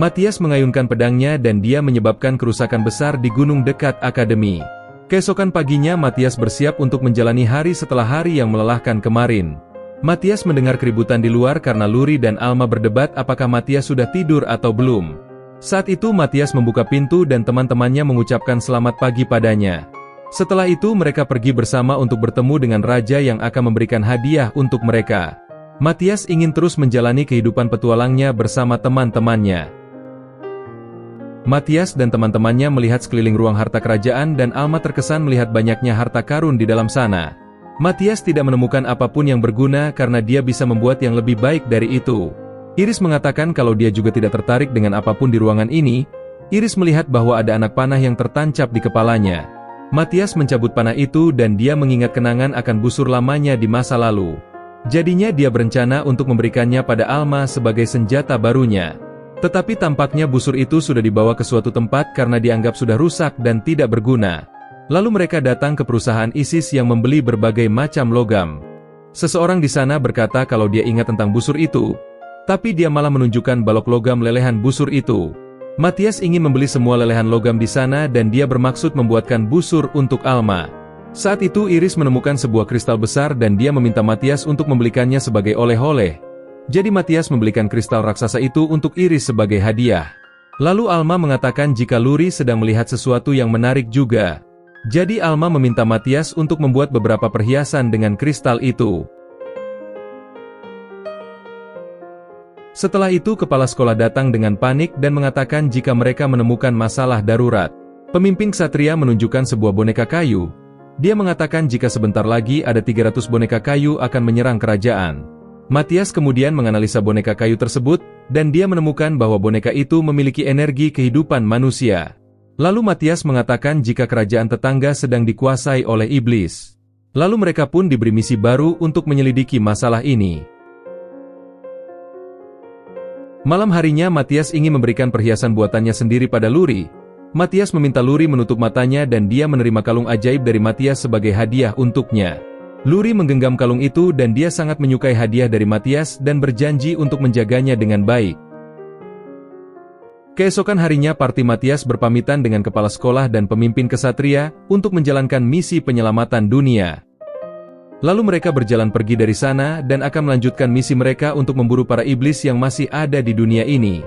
Matthias mengayunkan pedangnya dan dia menyebabkan kerusakan besar di gunung dekat akademi. Keesokan paginya Matthias bersiap untuk menjalani hari setelah hari yang melelahkan kemarin. Matthias mendengar keributan di luar karena Luri dan Alma berdebat apakah Matthias sudah tidur atau belum. Saat itu Matthias membuka pintu dan teman-temannya mengucapkan selamat pagi padanya. Setelah itu mereka pergi bersama untuk bertemu dengan raja yang akan memberikan hadiah untuk mereka. Matthias ingin terus menjalani kehidupan petualangnya bersama teman-temannya. Matthias dan teman-temannya melihat sekeliling ruang harta kerajaan dan Alma terkesan melihat banyaknya harta karun di dalam sana. Matthias tidak menemukan apapun yang berguna karena dia bisa membuat yang lebih baik dari itu. Iris mengatakan kalau dia juga tidak tertarik dengan apapun di ruangan ini. Iris melihat bahwa ada anak panah yang tertancap di kepalanya. Matthias mencabut panah itu dan dia mengingat kenangan akan busur lamanya di masa lalu. Jadinya dia berencana untuk memberikannya pada Alma sebagai senjata barunya. Tetapi tampaknya busur itu sudah dibawa ke suatu tempat karena dianggap sudah rusak dan tidak berguna. Lalu mereka datang ke perusahaan ISIS yang membeli berbagai macam logam. Seseorang di sana berkata kalau dia ingat tentang busur itu, tapi dia malah menunjukkan balok logam lelehan busur itu. Matthias ingin membeli semua lelehan logam di sana dan dia bermaksud membuatkan busur untuk Alma. Saat itu Iris menemukan sebuah kristal besar dan dia meminta Matthias untuk membelikannya sebagai oleh-oleh. Jadi Matthias membelikan kristal raksasa itu untuk Iris sebagai hadiah. Lalu Alma mengatakan jika Luri sedang melihat sesuatu yang menarik juga. Jadi Alma meminta Matthias untuk membuat beberapa perhiasan dengan kristal itu. Setelah itu kepala sekolah datang dengan panik dan mengatakan jika mereka menemukan masalah darurat. Pemimpin ksatria menunjukkan sebuah boneka kayu. Dia mengatakan jika sebentar lagi ada 300 boneka kayu akan menyerang kerajaan. Matthias kemudian menganalisa boneka kayu tersebut, dan dia menemukan bahwa boneka itu memiliki energi kehidupan manusia. Lalu Matthias mengatakan jika kerajaan tetangga sedang dikuasai oleh iblis. Lalu mereka pun diberi misi baru untuk menyelidiki masalah ini. Malam harinya Matthias ingin memberikan perhiasan buatannya sendiri pada Luri. Matthias meminta Luri menutup matanya dan dia menerima kalung ajaib dari Matthias sebagai hadiah untuknya. Luri menggenggam kalung itu dan dia sangat menyukai hadiah dari Matthias dan berjanji untuk menjaganya dengan baik. Keesokan harinya parti Matthias berpamitan dengan kepala sekolah dan pemimpin ksatria untuk menjalankan misi penyelamatan dunia. Lalu mereka berjalan pergi dari sana dan akan melanjutkan misi mereka untuk memburu para iblis yang masih ada di dunia ini.